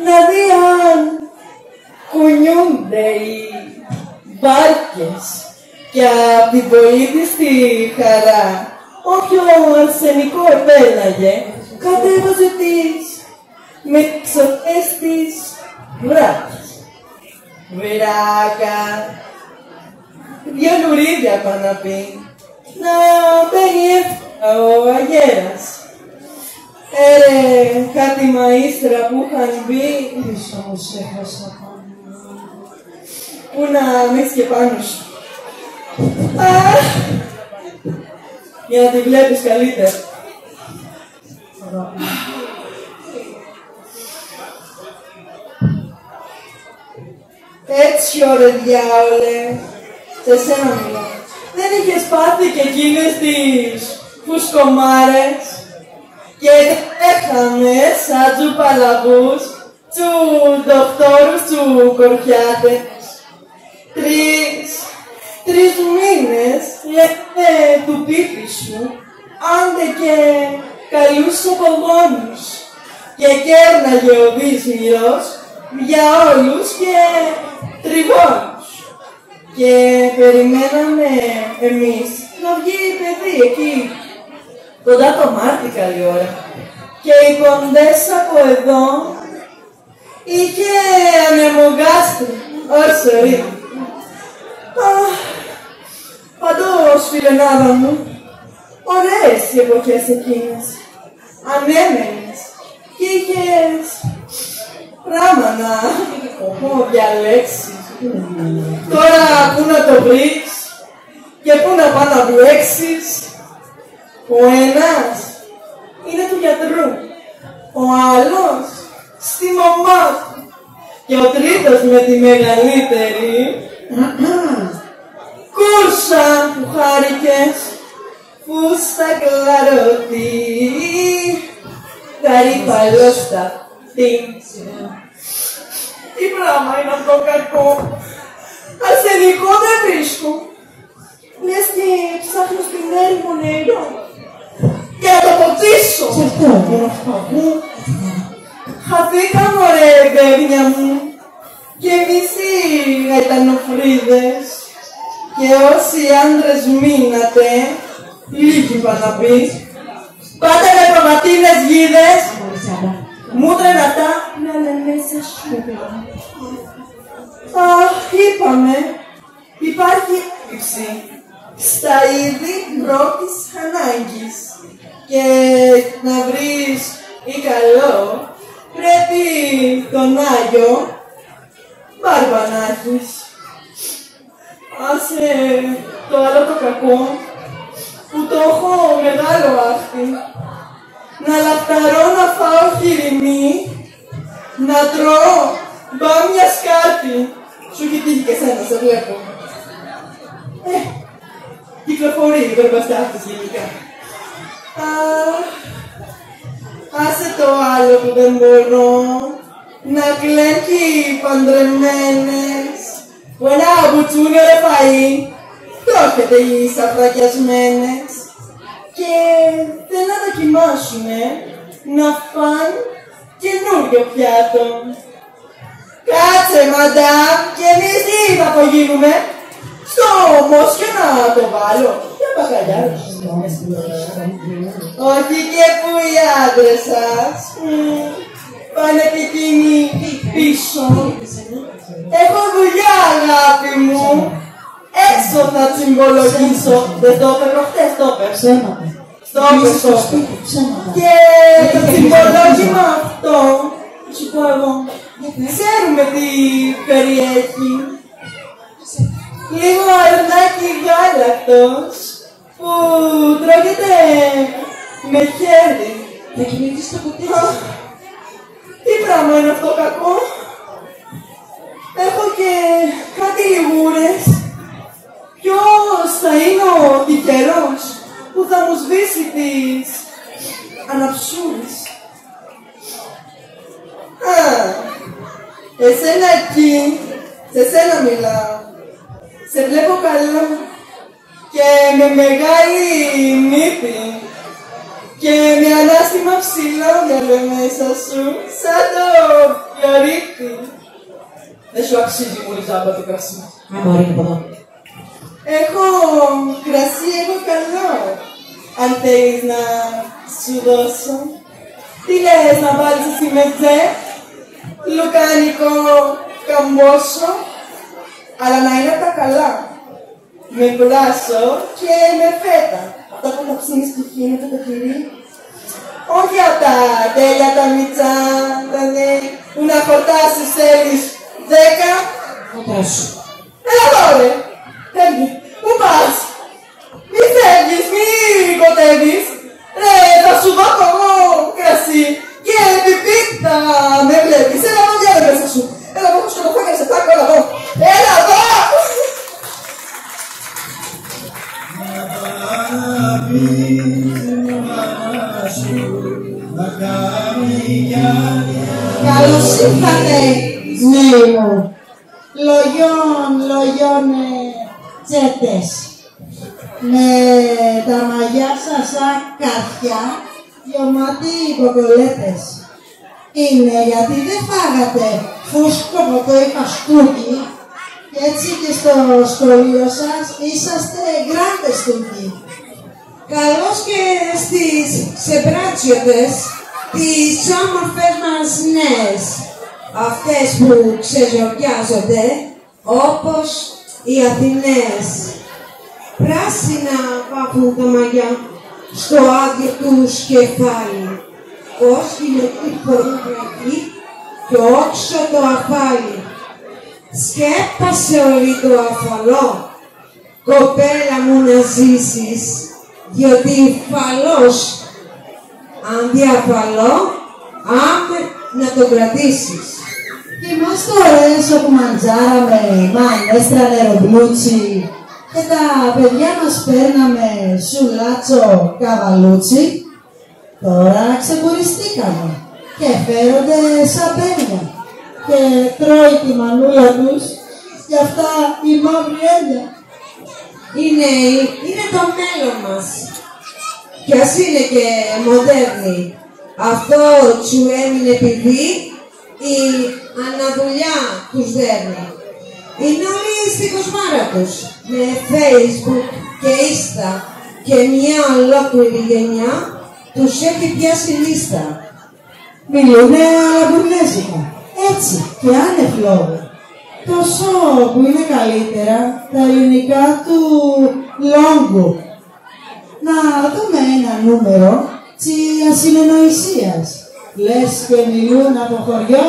να δει αν κουνιούνται οι βάρκες και απ' την πολύ της τη χαρά, όποιο αρσενικό επέλαγε, κατέβαζε τις μεξωτές της βράκες. Βυράκα, δυο λουρίδια πάνω να πει, να μπαίνει εύκολα ο αγέρας. Κάτι μαΐστρα που είχαν μπει, Πίσω μου σε έχασα πάνω. που να μείνεις και πάνω σου. Για να τη βλέπεις καλύτερα. Έτσι ωραία διάολε, σε σένα μιλώ. Δεν είχες πάθει και εκείνες τις φουσκομάρες και έχαμε σαν τζουπαλαβούς, του δοκτόρους, του κορφιάτες. Τρεις μήνες λέτε του πίπη σου, άντε και καλούς απογόνους. Και κέρναγε ο βίζιος για όλους και τριγώνους. Και περιμέναμε εμείς να βγει παιδί εκεί, κοντά το Μάρτι καλή ώρα. Και η κοντέσα από εδώ είχε ανεμογκάστρι, όρσορι. Παντός, φιλενάδα μου, ωραίες οι εποχές εκείνες, ανέμενες και είχες πράγμα να διαλέξεις. Τώρα πού να το βρεις και πού να πάω να μπλέξεις. Ο ένας είναι του γιατρού, ο άλλος στη μαμά του και ο τρίτος με τη μεγαλύτερη κούρσα που χάρηκες, φούστα κλαρωτή, γαριφαλώστα, τι πράγμα είναι αυτό κακό, αρσενικό δεν βρίσκω, λες και ψάχνω στην έρημο νερό και να το ποτίσω. Χαθήκαμε ρε παιδιά μου και εμείς οι γαϊτανοφρίδες και όσοι άντρες μείνατε, λίγοι παναπεί, πάτε με προβατίνες γίδες, μούτρα να τα μέσα σου. Αχ, είπαμε, υπάρχει έλλειψη στα είδη πρώτης ανάγκης και να βρεις ή καλό, πρέπει τον Άγιο μπάρμπα να έχεις. Άσε το άλλο το κακό, που το έχω μεγάλο άχτη, να λαχταρώ να φάω χοιρινή, να τρώω μπάμια σκάρτη. Σου έχει τύχει και σένα, σε βλέπω. Κυκλοφορεί η περπαστάθης γενικά. Άσε το άλλο που δεν μπορώ, να κλέκει παντρεμένες, που ένα μπουτσούνιο ρε φαΐ, τρώχεται οι σαφρακιασμένες και δεν να δοκιμάσουνε να φαν καινούριο πιάτο. Κάτσε μαντάμ και εμείς τι θα απογίνουμε, στο μόσιο να το βάλω, για μπακαλιάρος. Όχι και που οι άντρες σας πάνε και εκείνοι πίσω. Έχω δουλειά αγάπη μου, έξω θα τσιμπολογήσω. Δεν το έπαιρνω χτες, το έπαιρνω. Στο έπαιρνω. Και το τσιμπολόγημα αυτό, σου πω εγώ, ξέρουμε τι περιέχει. Λίγο αρνάκι γάλακτος που τρώγεται με χέρι. Θα κυνηγήσεις το ποτήρι. Τι πράγμα είναι αυτό κακό. Έχω και κάτι λιγούρες. Ποιος θα είναι ο τυχερός που θα μου σβήσει τις αναψούρες. Εσένα εκεί, σε σένα μιλάω. Σε βλέπω καλό και με μεγάλη μύτη και με ανάστημα ψηλόγαλο μέσα σου, σαν το φλωρίτη. Δεν σου αξίζει μου Λιζάμπα το κρασί. Μπορεί να πω. Έχω κρασί, έχω καλό. Αν θέλεις να σου δώσω. Τι λες να βάλεις εσύ μεζέ, λουκάνικο καμπόσο, αλλά να είναι τα καλά. Με μπράσο και με φέτα. Αυτά που θα ψήνεις και γίνεται το τυρί. Όχι από τα τέλεια τα μιτσά, δηλαδή που να χορτάσεις θέλεις 10. Κοντά σου. Έλα εδώ ρε. Φεύγει. Πού πας. Μη φεύγεις, μη κοτεύεις. Ρε, θα σου δώσω εγώ κρασί και πιπίτα με βλέπεις. Έλα εδώ διάλε μέσα σου. Έλα εδώ, σκοτοφάκια σε τάκο, έλα εδώ. Έλα εδώ. Καλώς ήρθατε, νέοι μου. Λογιών τσέτες. Με τα μαγιά σας σαν καρφιά, γεωματί κοκολέτες. Είναι γιατί δεν φάγατε φούσκο ποτό ή παστούκι και έτσι και στο σχολείο σας είσαστε γκράντες τούκοι. Καλώς και στις ξεπράτσιωτες, τις όμορφες μας νέες, αυτές που ξεζοριάζονται όπως οι Αθηναίες. Πράσινα βάφουν τα μαλλιά στο άδειο τους κεφάλι, όσοι με τη φορμογραφή και όξω το αφάλι. Σκέπασε όλη το αφαλό, κοπέλα μου να ζήσεις, διότι φαλός, αντιαφαλό, άμε να το κρατήσεις. Και είμαστε ωραίες όπου μαντζάραμε, μανέστρα νερομπλούτσι και τα παιδιά μας παίρναμε σουλάτσο καβαλούτσι. Τώρα ξεχωριστήκαμε και φέρονται σαν πένια και τρώει τη μανούλα τους και αυτά η μαύρη έννοια. Οι νέοι είναι το μέλλον μας. Κι ας είναι και μοντέρνοι. Αυτό σου έμεινε επειδή η αναδουλειά τους δέρνει. Είναι όλοι στην κοσμάρα τους, με Facebook και Insta και μια ολόκληρη γενιά τους έχει πιάσει λίστα. Μιλούνε αλαμπουρνέζικα, έτσι και άνευ λόγου. Τόσο που είναι καλύτερα τα ελληνικά του λόγου. Να δούμε ένα νούμερο της ασυνεννοησίας. Λες και μιλούν από χωριό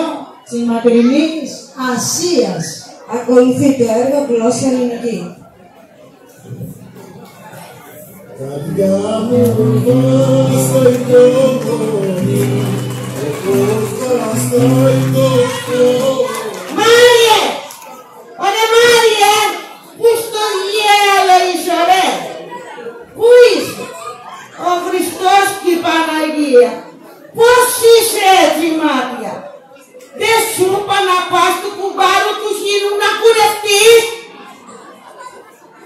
της μακρινής Ασίας. Ακολουθεί το έργο γλώσσα ελληνική. Καρδιά μου βάσταει το κορμί, όπως βάσταει το κορμί. Μάριε! Ωραία Μάριε! Πού στο διάλο είσαι ρε! Πού είσαι? Ο Χριστός και η Παναγία. Πώς είσαι έτσι μάτια? Δεν σου είπα να πας του κουμπάρου του χείλου να κουρευτείς?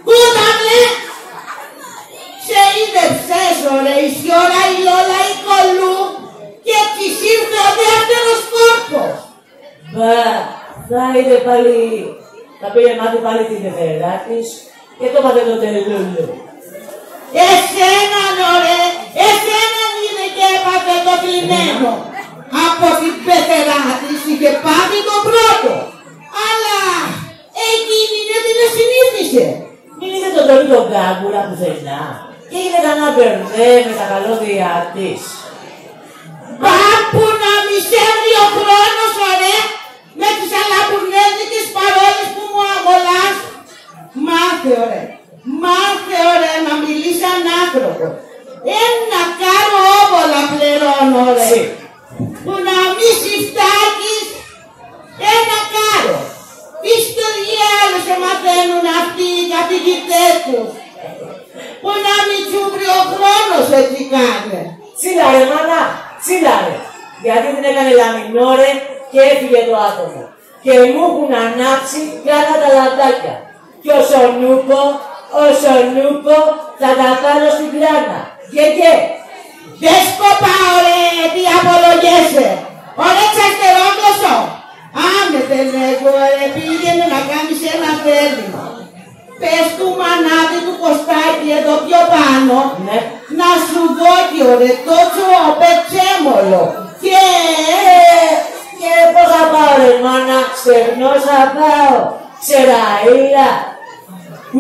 Κούταβλε! Σε είδεψες ωραία η σιώρα η όλα η κολλού και της ήρθε ο δεύτερος κόρπος. Μπα, θα είδε πάλι, θα πήρε μάτι πάλι την τεφερά της και το μάθε το τελούλου. Εσέναν ωραία, εσέναν είναι και έπαθε το κλειμένο. Από την πεθερά της είχε πάθει το πρώτο. Αλλά εκείνη δεν την συνήθισε. Μην είδε τον τόλι τον κάγκουρα πουθενά και έγινε κανένα μπερδέ με τα καλώδια της. Πάπου να μη σε έβρει ο χρόνος ωραία με τις αλαμπουρνέζικες παρόλες που μου αγολάς. Μάθε ωραία να μιλείς σαν άνθρωπο. Ένα κάρο όβολα πληρώνω ωραία. Που να μη συφτάκεις ένα κάρο. Τι στο διάλογο σε μαθαίνουν αυτοί οι καθηγητές τους. Που να μην τσούβρει ο χρόνος έτσι κάνε. Τσίλαρε μάνα, τσίλαρε. Γιατί την έκανε λαμινόρε και έφυγε το άτομο. Και μου έχουν ανάψει κάνα τα λαντάκια. Και όσο νούπο θα τα πάρω στην πλάνα. Και. Δεν σκοπάω ρε, τι απολογέσαι. Ωραία ξαστερόγλωσσο. Άμε τελέγω ρε, πήγαινε να κάνεις ένα θέλημα. Πες του μανάδι του Κωστάκη εδώ πιο πάνω, ναι, να σου δώσει ρε τόσο πετσέμολο. Και πώς θα πάω ρε μάνα, στεγνός θα πάω, ξεραΐλα.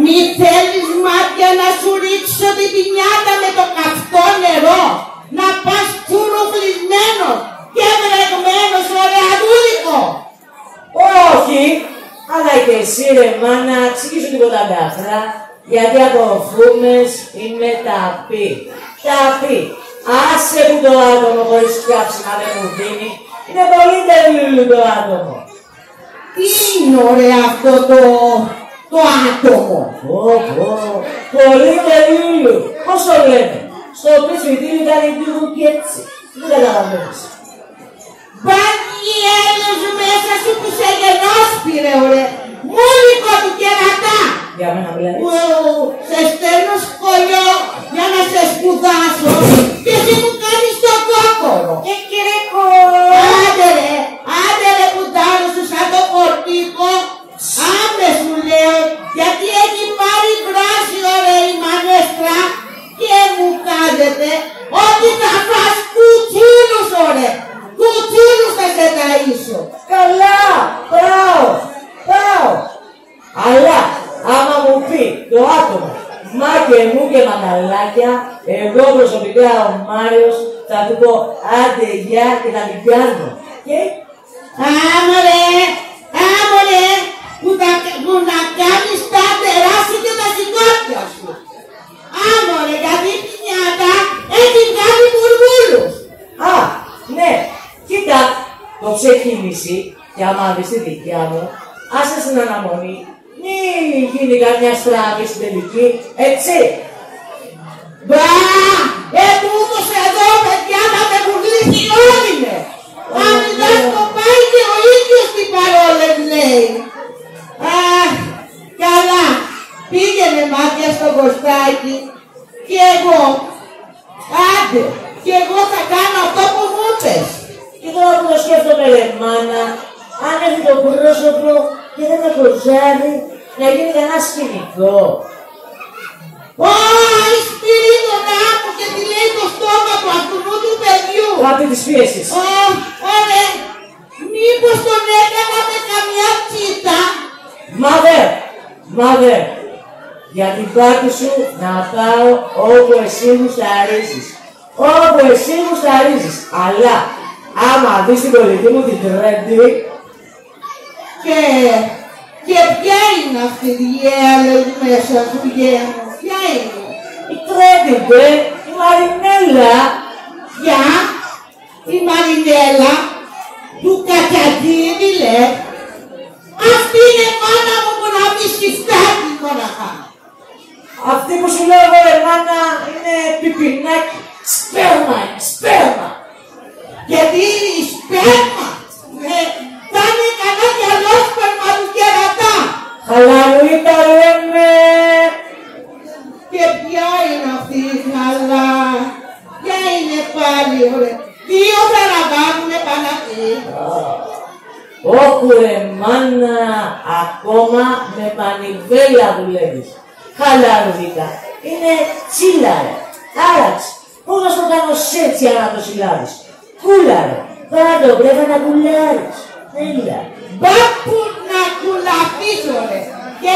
Μη θέλεις μάτια να σου ρίξω την πινιάτα με το καυτό νερό, να πας τσουρουφλισμένος και βρεγμένος ωραιαδούλικο. Όχι, αλλά και εσύ ρε μάνα, ξηγήσου τίποτα γκάφρα, γιατί από φούμες είμαι ταπή. Ταπή. Άσε που το άτομο χωρίς κάψιμα δεν μου δίνει, είναι πολύ τελούλου το άτομο. Τι είναι ωραία αυτό το άτομο. Πολύ τελούλου. Πώς το λέμε. Στο πισφυτήρι κάνει λίγο και έτσι. Δεν καταλαβαίνεις. Βαγγέλος μέσα σου που σε γενόσπηρε ωραία. Μούλικο του κερατά. Για μένα μιλάει. Σε στέλνω σκολιό για να σε σπουδάσω και εσύ μου κάνεις το κόκορο. Και κυρικό. Άντε ρε πουτάνο σου σαν το πορτίκο. Άμε σου λέω, γιατί έχει πάρει βράση ωραία η μανέστρα και μου κάνετε ότι θα φας κουτσούλους ωραία. Κουτσούλους θα σε ταΐσω. Καλά, πάω. Αλλά, άμα μου πει το άτομο, μα και μου και μαναλάκια, εγώ προσωπικά ο Μάριος θα του πω άντε γεια και θα την πιάνω. Και... Άμορε, που να κάνεις τα τερά σου και τα σηκώτια σου. Άμορε, γιατί η πινιάτα έχει βγάλει μπουρμπούλους. Α, ναι, κοίτα, το ξεκίνηση και άμα δεις τη δικιά μου, άσε στην αναμονή, μην γίνει καμιά στραβή στην τελική, έτσι. Μπα! Τούτος εδώ, παιδιά, θα με βουρλίσει όλοι με. Αν δεν το πάει και ο ίδιος τι παρόλες λέει. Αχ, καλά. Πήγαινε μάτια στο Κωστάκι και εγώ. Άντε, και εγώ θα κάνω αυτό που μου είπες. Και τώρα που το σκέφτομαι, ρε μάνα, αν έχει το πρόσωπο και δεν με κοζάρει, να γίνει κανένα σκηνικό. Η σπυρίδωνα μου και τη λέει το στόμα του αυτού του παιδιού. Κάτι της πίεσης. Ωραία, μήπως τον έκανα με καμιά τσίτα. Mother, για την πάτη σου να πάω όπου εσύ μου σταρίζεις. Όπου εσύ μου σταρίζεις. Αλλά, άμα δεις την κολλητή μου την τρέντι... Και ποια είναι αυτή η γέλος μέσα σου, γέλο, ποια είναι? Η τρέντι, η Μαρινέλα. Ποια? Η Μαρινέλα του Κατσαντίνη, λε. Αυτή είναι μάνα μου που να πει σκυφτάκι μοναχά. Αυτή που σου λέω εγώ, μάνα, είναι πιπινάκι. Σπέρμα. Γιατί η σπέρμα θα είναι κανένα γυαλό σπέρμα του κερατά. Χαλαρουίτα λέμε. Και ποια είναι αυτή η χαλά? Ποια είναι πάλι, ωραία? Δύο θα ραβάνουνε πάνω αυτή. Όχου ρε μάνα, ακόμα με μανιβέλα δουλεύεις. Χαλαρουίτα. Είναι τσίλα ρε. Άραξε. Πώς να στο κάνω έτσι αν να το συλλάβεις. Κούλα ρε. Πάντο πρέπει να κουλάρεις. Έλα. Μπάπου να κουλαφίσω ρε. Και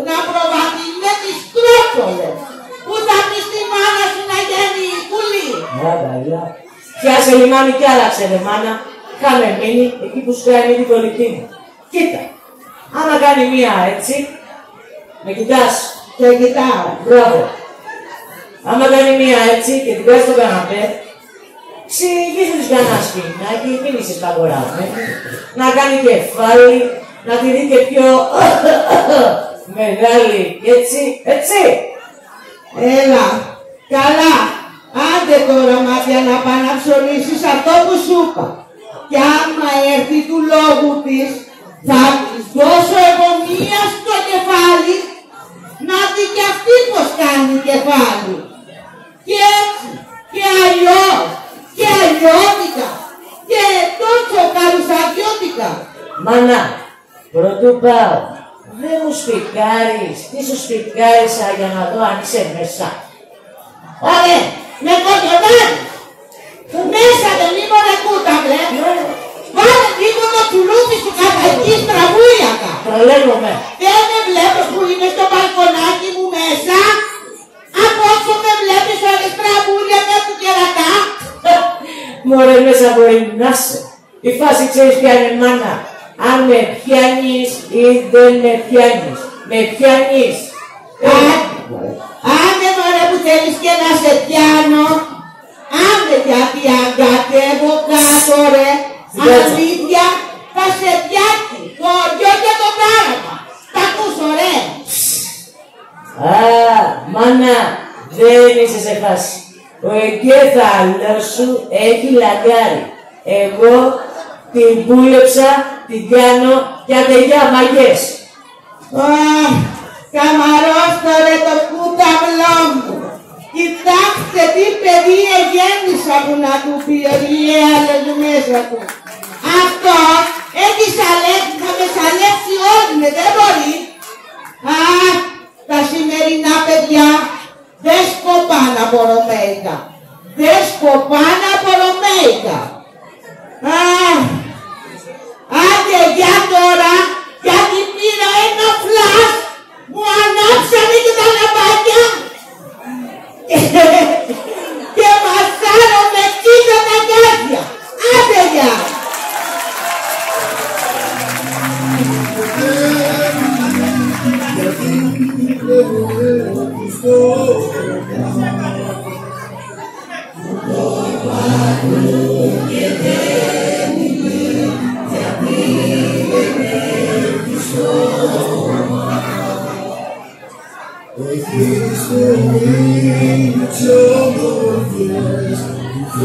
να προβατείς με τις κρόκολες. Που θα πεις τη μάνα σου να γίνει κουλή. Μάγαλα. Πιάσε λιμάνι κι άλλαξε ρε μάνα. Είχαμε μείνει εκεί που σου κάνει την κολλητή μου. Κοίτα. Άμα κάνει μία έτσι. Με κοιτάς. Και κοιτάω. Μπράβο. Άμα κάνει μία έτσι και την πες στο καναπέ, ξηγήσεις κανένα σπινάκι, μην είσαι σπαγοράμε. Να κάνει κεφάλι, να τη δει και πιο μεγάλη, έτσι. Έλα, καλά. Άντε τώρα μάτια να πάνε να ψωνίσεις αυτό που σου είπα. Κι άμα έρθει του λόγου της, θα της δώσω εγώ μία στο κεφάλι, να δει κι αυτή πως κάνει κεφάλι. Και έτσι, και αλλιώς, και αλλιώτικα, και τόσο καλουσαδιώτικα. Μάνα, πρωτού πάω, δεν μου σπικάρεις, τι σου σπικάρισα για να δω αν είσαι μέσα. Ωραία, με κοντρολάρεις. Μέσα δεν είμαι ρε κούταβλε. Βάλε λίγο το τσουλούκι σου κατά εκεί στραβούλιακα. Τρελαίνομαι. Δεν με βλέπεις που είμαι στο μπαλκονάκι μου μέσα? Από όσο με βλέπεις όλες στραβούλιακα του κερατά. Μωρέ μέσα μπορεί να είσαι. Η φάση ξέρεις ποια είναι μάνα. Αν με πιάνεις ή δεν με πιάνεις. Με πιάνεις. Άντε μωρέ που θέλεις και να σε πιάνω. Άντε γιατί αγκατεύω κάτω ρε. Αλήθεια θα σε πιάσει το οριό και το πράγμα. Τα ακούς ωραία. Μάνα, δεν είσαι σε φάση. Ο εγκέφαλος σου έχει λαγκάρει. Εγώ την πούλεψα, την κάνω και αντεγιά μαγιές. Καμαρώστε ρε το κούταβλό μου. Κοιτάξτε τι παιδί εγέννησα που να του πει ο Λιέλος μέσα του. Αυτό έχει σαλέψει, θα με σαλέψει όλοι με, δεν μπορεί. Τα σημερινά παιδιά δεν σκοπάνε από Ρωμαίικα. Δεν σκοπάνε από Ρωμαίικα. Άντε για τώρα, γιατί πήρα ένα φλας, μου ανάψανε και τα λαμπάκια και μασάρω με κοίτα τα γκάτια. Άντε για! Γιατί Θα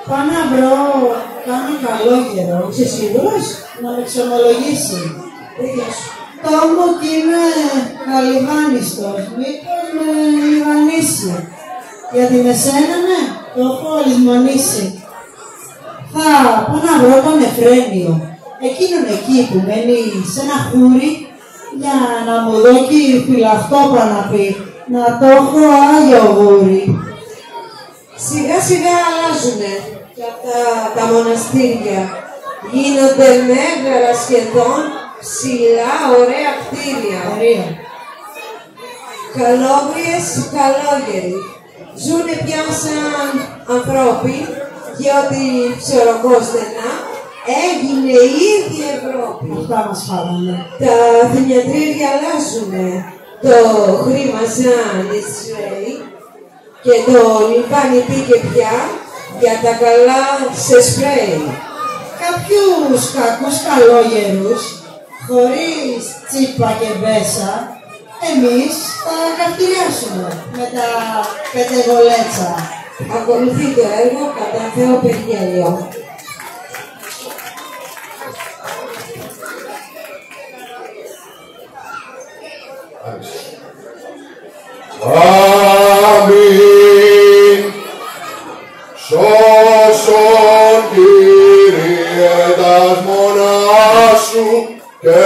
πάω να βρω κάνω καλό καιρό. Είσαι σίγουρος να με εξομολογήσει? Το μου και είμαι καλυβάνιστος. Μήπως με λιβανίσει? Γιατί με σένα, ναι, το έχω λησμονήσει. Θα πάω να βρω τον Εφρέμιο. Εκείνον εκεί που μένει σε ένα χούρι για να μου δώσει φυλαχτόπα να πει. Να το έχω άγιο γούρι. Σιγά σιγά αλλάζουνε και αυτά τα μοναστήρια. Γίνονται μέγαρα σχεδόν, ψηλά, ωραία κτίρια. Καλόγριες, καλόγεροι. Ζουνε πια σαν ανθρώποι και ό,τι ψωροκόστενα έγινε η ίδια Ευρώπη. Αυτά μας φάγανε. Τα θηνιατρήρια αλλάζουνε. Το χρήμα σαν Ισραήλ και το λιμπάνι πήγε πια για τα καλά σε σπρέι. Κάποιους κακούς καλόγερους, χωρίς τσίπα και μπέσα, εμείς θα καυτηριάσουμε με τα πετεγολέτσα. Ακολουθεί το έργο κατά Θεό Περιγέλιο. Αμήν. Σώσον, Κύριε, τας μονάς σου και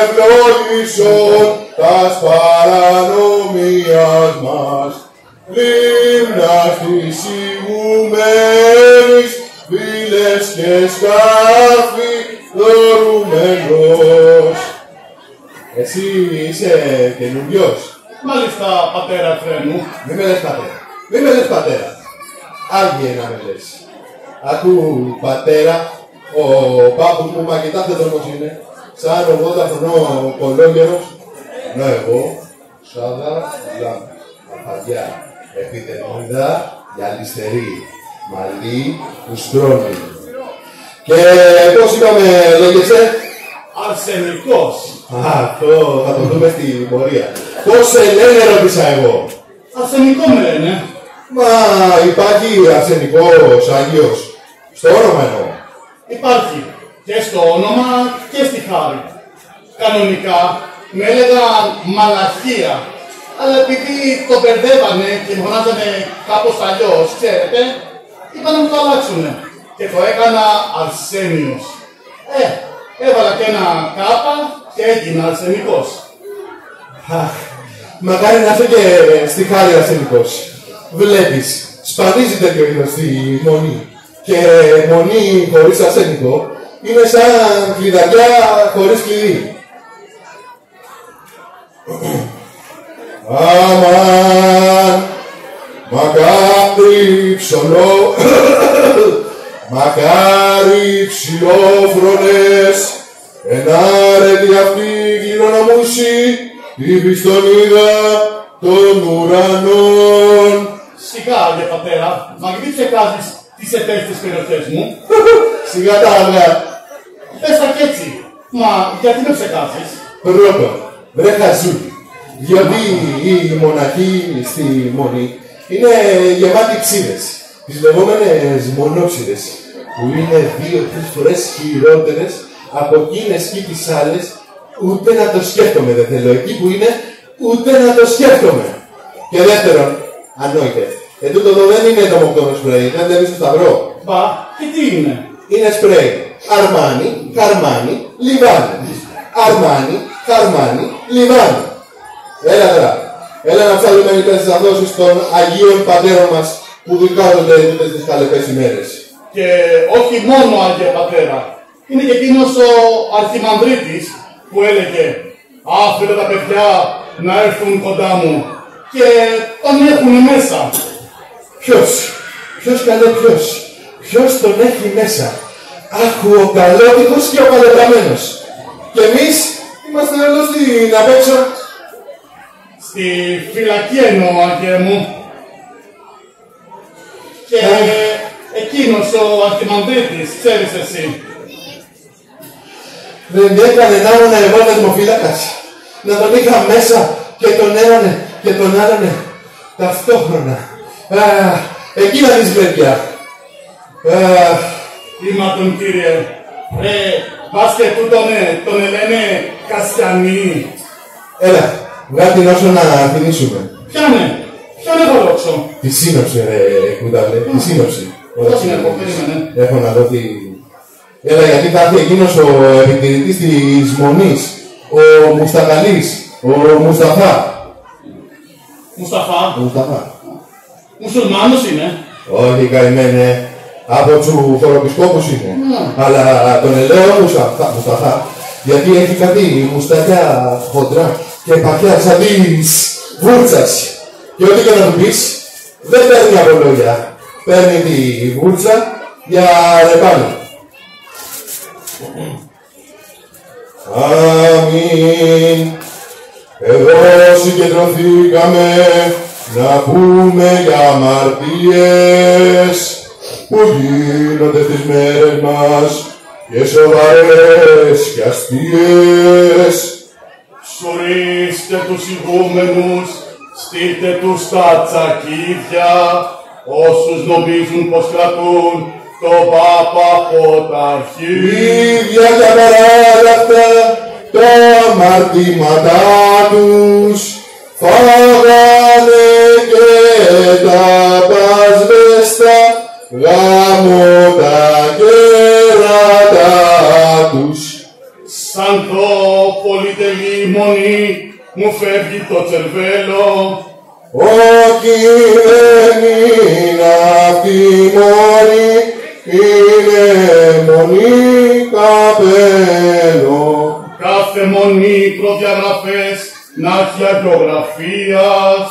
ευλογήσον τας παρανομίας μας. Λίμνας της ηγουμένης, φύλες και σκάφη δωρούμενος. Εσύ είσαι καινούργιος? Μάλιστα, πατέρα Εφραίμου. Μη με λες πατέρα. Μη με λες πατέρα. Άγιε να με λες. Ακού πατέρα, ο πάπους μου μακητάθετος είναι, σαν 80 χρονών κολόγερος, ενώ εγώ, σάδα, λάμπη, αφαγιά, επιδερμίδα, γυαλιστερή, μαλλί, ουστρώνει. Και πώς είπαμε λέγεσαι? Αρσενικός. Αυτό θα το δούμε στην πορεία. Πώς σε λένε, ρώτησα εγώ? Αρσενικό με λένε. Μα υπάρχει αρσενικός Άγιος? Στο όνομα εννοώ. Υπάρχει και στο όνομα και στη χάρη. Κανονικά με έλεγαν Μαλαχία. Αλλά επειδή το μπερδεύανε και μου φωνάζανε κάπως αλλιώς, ξέρετε, είπαν να μου το αλλάξουνε. Και το έκανα Αρσένιος. Έβαλα και ένα κάπα και έγινα αρσενικός. Αχ, μακάρι να είσαι και στη χάρη αρσενικός. Βλέπεις, σπανίζει τέτοιο είδος στη μονή. Και μονή χωρίς αρσενικό είναι σαν κλειδαριά χωρίς κλειδί. Αμάν, μακάρι ψωλό, μακάρι ψηλόφρονες, ενάρετη αυτή κληρονομούση, η πιστονίδα των ουρανών. Σιγά, ρε πατέρα, μα γιατί ψεκάζεις τις ετέστες περιοχές μου? Σιγά τα αυγά. Πες τα κι έτσι. Μα γιατί με ψεκάζεις? Πρώτον, βρε χαζούκι, διότι οι μοναχοί στη μονή είναι γεμάτοι ψίδες, τις λεγόμενες μονόψιδες, που είναι 2-3 φορές χειρότερες από εκείνες και τις άλλες, ούτε να το σκέφτομαι δεν θέλω, εκεί που είναι, ούτε να το σκέφτομαι. Και δεύτερον, ανόητε, τούτο εδώ δεν είναι το μοκτόνο σπρέι, δεν βλέπει στο σταυρό. Μπα, και τι είναι? Είναι σπρέι. Αρμάνι, Χαρμάνι, Λιβάνι. Αρμάνι, Χαρμάνι, Λιβάνι. Έλα τώρα. Έλα να ψάλουμε υπέρ τις αδόσεις των Αγίων Πατέρων μας που δικάζονται τούτες τις καλεπές ημέρες. Και όχι μόνο, Άγια Πατέρα. Είναι και εκείνος ο Αρχιμανδρίτης που έλεγε «Άφητα τα παιδιά να έρθουν κοντά μου» και τον έχουν μέσα. Ποιος καλέ ποιος τον έχει μέσα? Άχου ο καλότυχος και ο καλετραμένος. Και εμείς είμαστε εδώ στην απ' έξω. Στη φυλακή εννοώ, Άγιε μου. εκείνος ο Αρχιμανδρίτης, ξέρεις εσύ. Δεν έκανε να ήμουν εγώ δεσμοφύλακας. Να τον είχα μέσα και τον έρανε και τον άρανε ταυτόχρονα. Εκείνα της παιδιά. Είμα τον κύριε. Βάς και τούτον τον λένε Καστιανή. Έλα, βγάλ' την όσο να θυμίσουμε. Ποιον έχω δόξο. Τη σύνοψη ρε Κούταβλε, τη σύνοψη. Περίμενε. Έχω να δω τι... Έλα, γιατί θα έρθει εκείνος ο επιτηρητής της Μονής, ο Μουστακαλής, ο Μουσταφά. Μουσταφά. Μουσουλμάνος είναι. Όχι καημένε, από τους χοροπισκόπους είναι. Αλλά τον ελέω Μουσταφά, γιατί έχει κάτι μουστάκια χοντρά και παχιά σαν της βούρτσας. Και ό,τι και να του πεις, δεν παίρνει από λόγια. Παίρνει τη βούρτσα για ρεπάνω. Αμήν. Εδώ συγκεντρωθήκαμε να πούμε για αμαρτίες που γίνονται τις μέρες μας και σοβαρές και αστείες. Σωρίστε τους ηγούμενους, στείλτε τους στα τσακίδια, όσους νομίζουν πως κρατούν το Πάπα Ποταρχή. Ίδια και απαράλλαχτα τα αμαρτήματά τους φάγανε και τα πασβέστα γάμω τα κέρατα τους. Σαν το πολυτελή μονή μου φεύγει το τσερβέλο. Όχι δεν είναι αυτή μόνη, είναι μονή καπέλο. Κάθε μονή προδιαγραφές να έχει αγιογραφίας.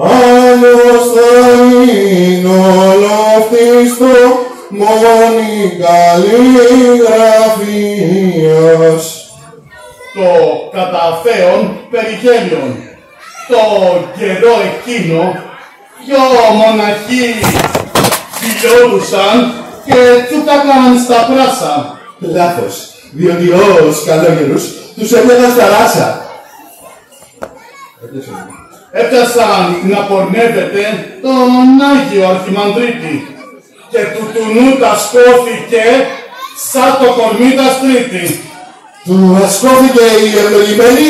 Άλλος θα είναι ολοκτίστο μόνη καλλιγραφίας. Το κατά Θεόν περιγέλιον. Το καιρό εκείνο δυο μοναχοί φιλιόντουσαν και τσούτακαν στα πράσα. Λάθος, διότι ως καλόγερους τους έμοιαζαν στα ράσα. Έπιασαν να πορνεύεται τον Άγιο Αρχιμανδρίτη και του τουνού τα σκόθηκε σαν το κορμί τα στρίτη. Του ασκώθηκε η ευλογημένη.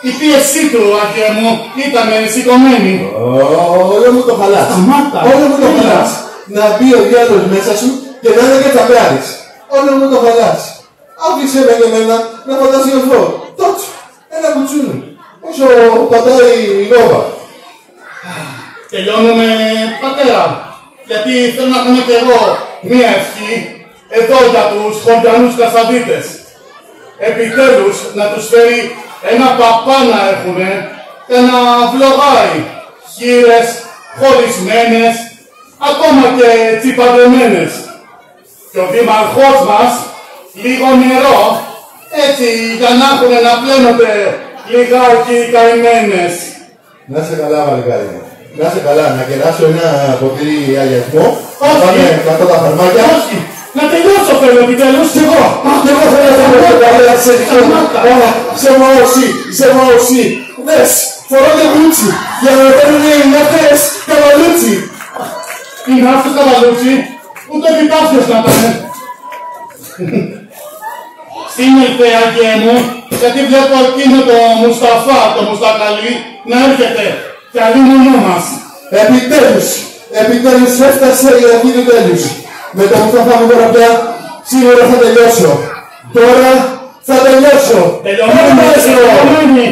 Η πίεσή του, Άγιε μου, ήταν σηκωμένη. Όλο μου το χαλάς. Σταμάτα. Όλο μου το χαλάς. Να μπει ο διάλογος μέσα σου και να είναι και τσαμπράρης. Όλο μου το χαλάς. Άφησε με και εμένα να φαντασιωθώ. Τόξο, ένα κουτσούνι. Όσο πατάει η γόβα. Τελειώνουμε, πατέρα. Γιατί θέλω να κάνω κι εγώ μία ευχή εδώ για τους χωριανούς Κασαντίτες. Επιτέλους να τους φέρει ένα παπά να έχουνε και να βλογάει χείρες χωρισμένες, ακόμα και τσιπαδεμένες. Και ο δήμαρχός μας λίγο νερό, έτσι για να έχουνε να πλένονται λιγάκι οι καημένες. Να είσαι καλά, βαλικάρι. Να είσαι καλά, να κεράσω ένα ποτήρι αγιασμό. Όχι. Να πάμε κάτω τα φαρμάκια. Όχι. Να τελειώσω θέλω επιτέλους. Κι εγώ θέλω να πω καλά, σε μαωσί. Δες, φορώ και μπλούτσι, για να παίρνουν οι ναύτες καβαλούτσι. Οι ναύτες καβαλούτσι, ούτε επιτάφιος να πάνε. Σύνελθε, Άγιε μου, γιατί βλέπω εκείνο το Μουσταφά, το Μουστακαλί, να έρχεται και αλλού μονό μας. Επιτέλους έφτασε η αρχή του τέλους. Με το Μουσταφά μου τώρα πια, σίγουρα θα τελειώσω. Τώρα θα τελειώσω. Τελειωμένη.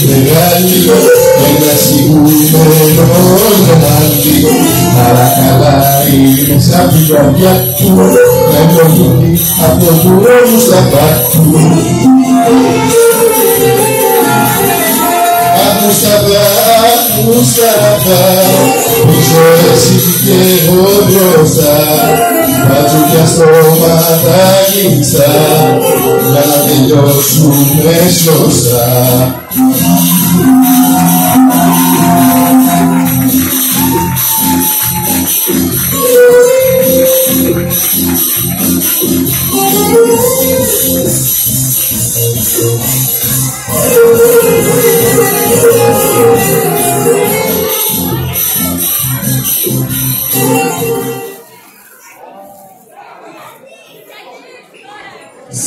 Μεγάλη, ένα σιγούμενο γεμάτιο, παρακαλά είναι σαν την καρδιά του, με το γουνί από το γουρό μου στα πάτου. Μουσταφά, πίσω εσύ και εγώ μπροστά, μπατζούκια στόματα κλειστά, για να τελειώσουμε σωστά.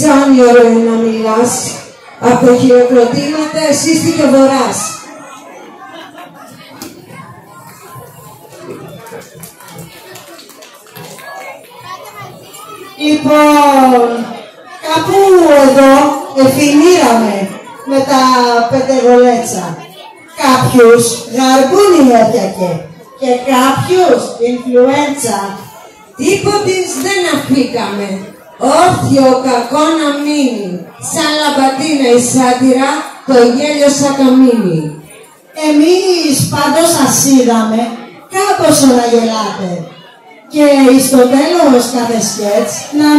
Σαν η ώρα είναι να μιλάς, από τα χειροκροτήματα εσύστηκε ο Βορράς. Λοιπόν, κάπου εδώ εφημήραμε με τα πεντεγολέτσα. Κάποιους γαρμπούνι έπιακε και κάποιους influenza. Τίποτης δεν αφήκαμε. Όρθιο κακό να μείνει. Σαν λαμπαντίνα η σάτυρα, το γέλιο σαν καμίνι. Εμείς πάντως σας είδαμε κάπως να γελάτε. Και στο τέλος κάθε σκέτς να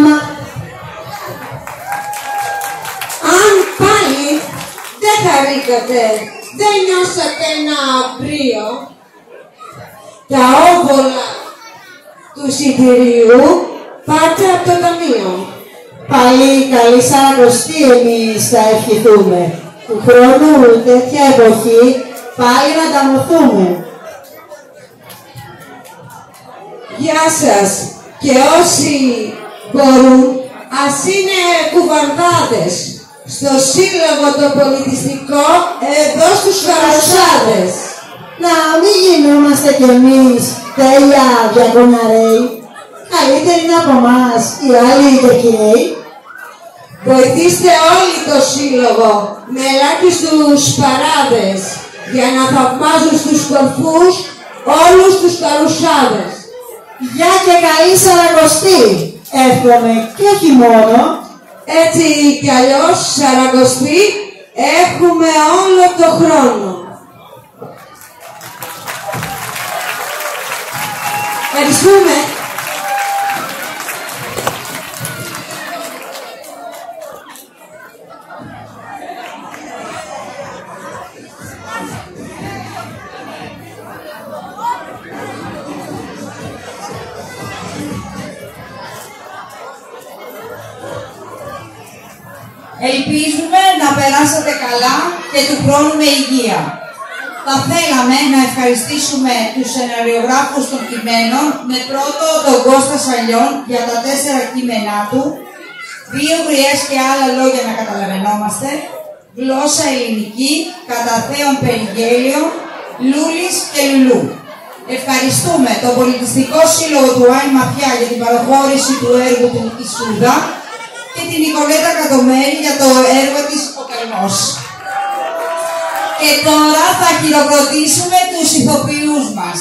Αν πάλι δεν χαρήκατε, δεν νιώσατε ένα απρίο, τα όβολα του εισιτηρίου πάτε από το ταμείο. Πάλι καλή σαρακοστή εμείς θα ευχηθούμε. Του χρόνου τέτοια εποχή πάλι να ταμωθούμε. Γεια σας και όσοι μπορούν ας είναι κουβαρδάδες στο σύλλογο το πολιτιστικό εδώ στους Καρουσάδες. Να μην γινόμαστε κι εμείς τέλεια διακοναρέοι. Καλύτεροι είναι από εμάς οι άλλοι τεκιαίοι. Βοηθήστε όλοι το σύλλογο με ελάχιστους παράδες για να θαυμάζουν στους κορφούς όλους τους Καρουσάδες. Γεια και καλή σαρακοστή. Εύχομαι και όχι μόνο. Έτσι κι αλλιώς σαρακοστή έχουμε όλο το χρόνο. Ευχαριστούμε. Ελπίζουμε να περάσατε καλά και του χρόνου με υγεία. Θα θέλαμε να ευχαριστήσουμε τους σεναριογράφους των κειμένων με πρώτο τον Κώστα Σαλιών για τα 4 κείμενά του, 2 γριές και άλλα λόγια να καταλαβαίνόμαστε, γλώσσα ελληνική, κατά θέων περιγέλιο, Λούλης και Λουλού. Ευχαριστούμε τον Πολιτιστικό Σύλλογο του Άι Μαθιά για την παραχώρηση του έργου του Ισούδα και την Νικολέτα Κατομέρη για το έργο της «Ο Καλλινός». Και τώρα θα χειροκροτήσουμε τους ηθοποιούς μας.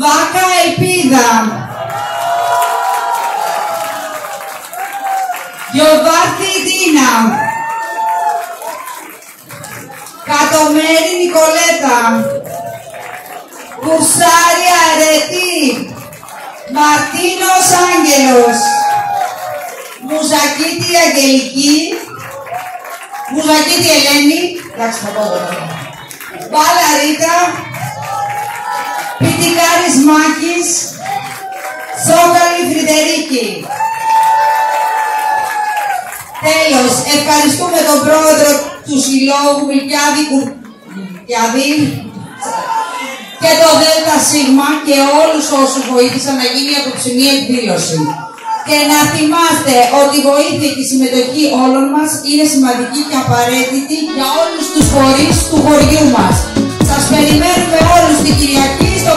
Βάκα Ελπίδα, Γιοβάρτη Δίνα, Κατομέρη Νικολέτα, Κουρσάρη Αρετή, Μαρτίνος Άγγελος, Μουζακίτη Αγγελική, Μουζακίτη Ελένη, εντάξει θα πω τώρα, Μπάλα Ρίτα, Πιτικάρης Μάκης, Σόκαλη Φρυδερίκη. Τέλος, ευχαριστούμε τον πρόεδρο του Συλλόγου Μιλκιάδη και το ΔΣ και όλους όσους βοήθησαν να γίνει η απόψινή εκδήλωση. Και να θυμάστε ότι η βοήθεια και η συμμετοχή όλων μας είναι σημαντική και απαραίτητη για όλους τους φορείς του χωριού μας. Σας περιμένουμε όλους την Κυριακή στο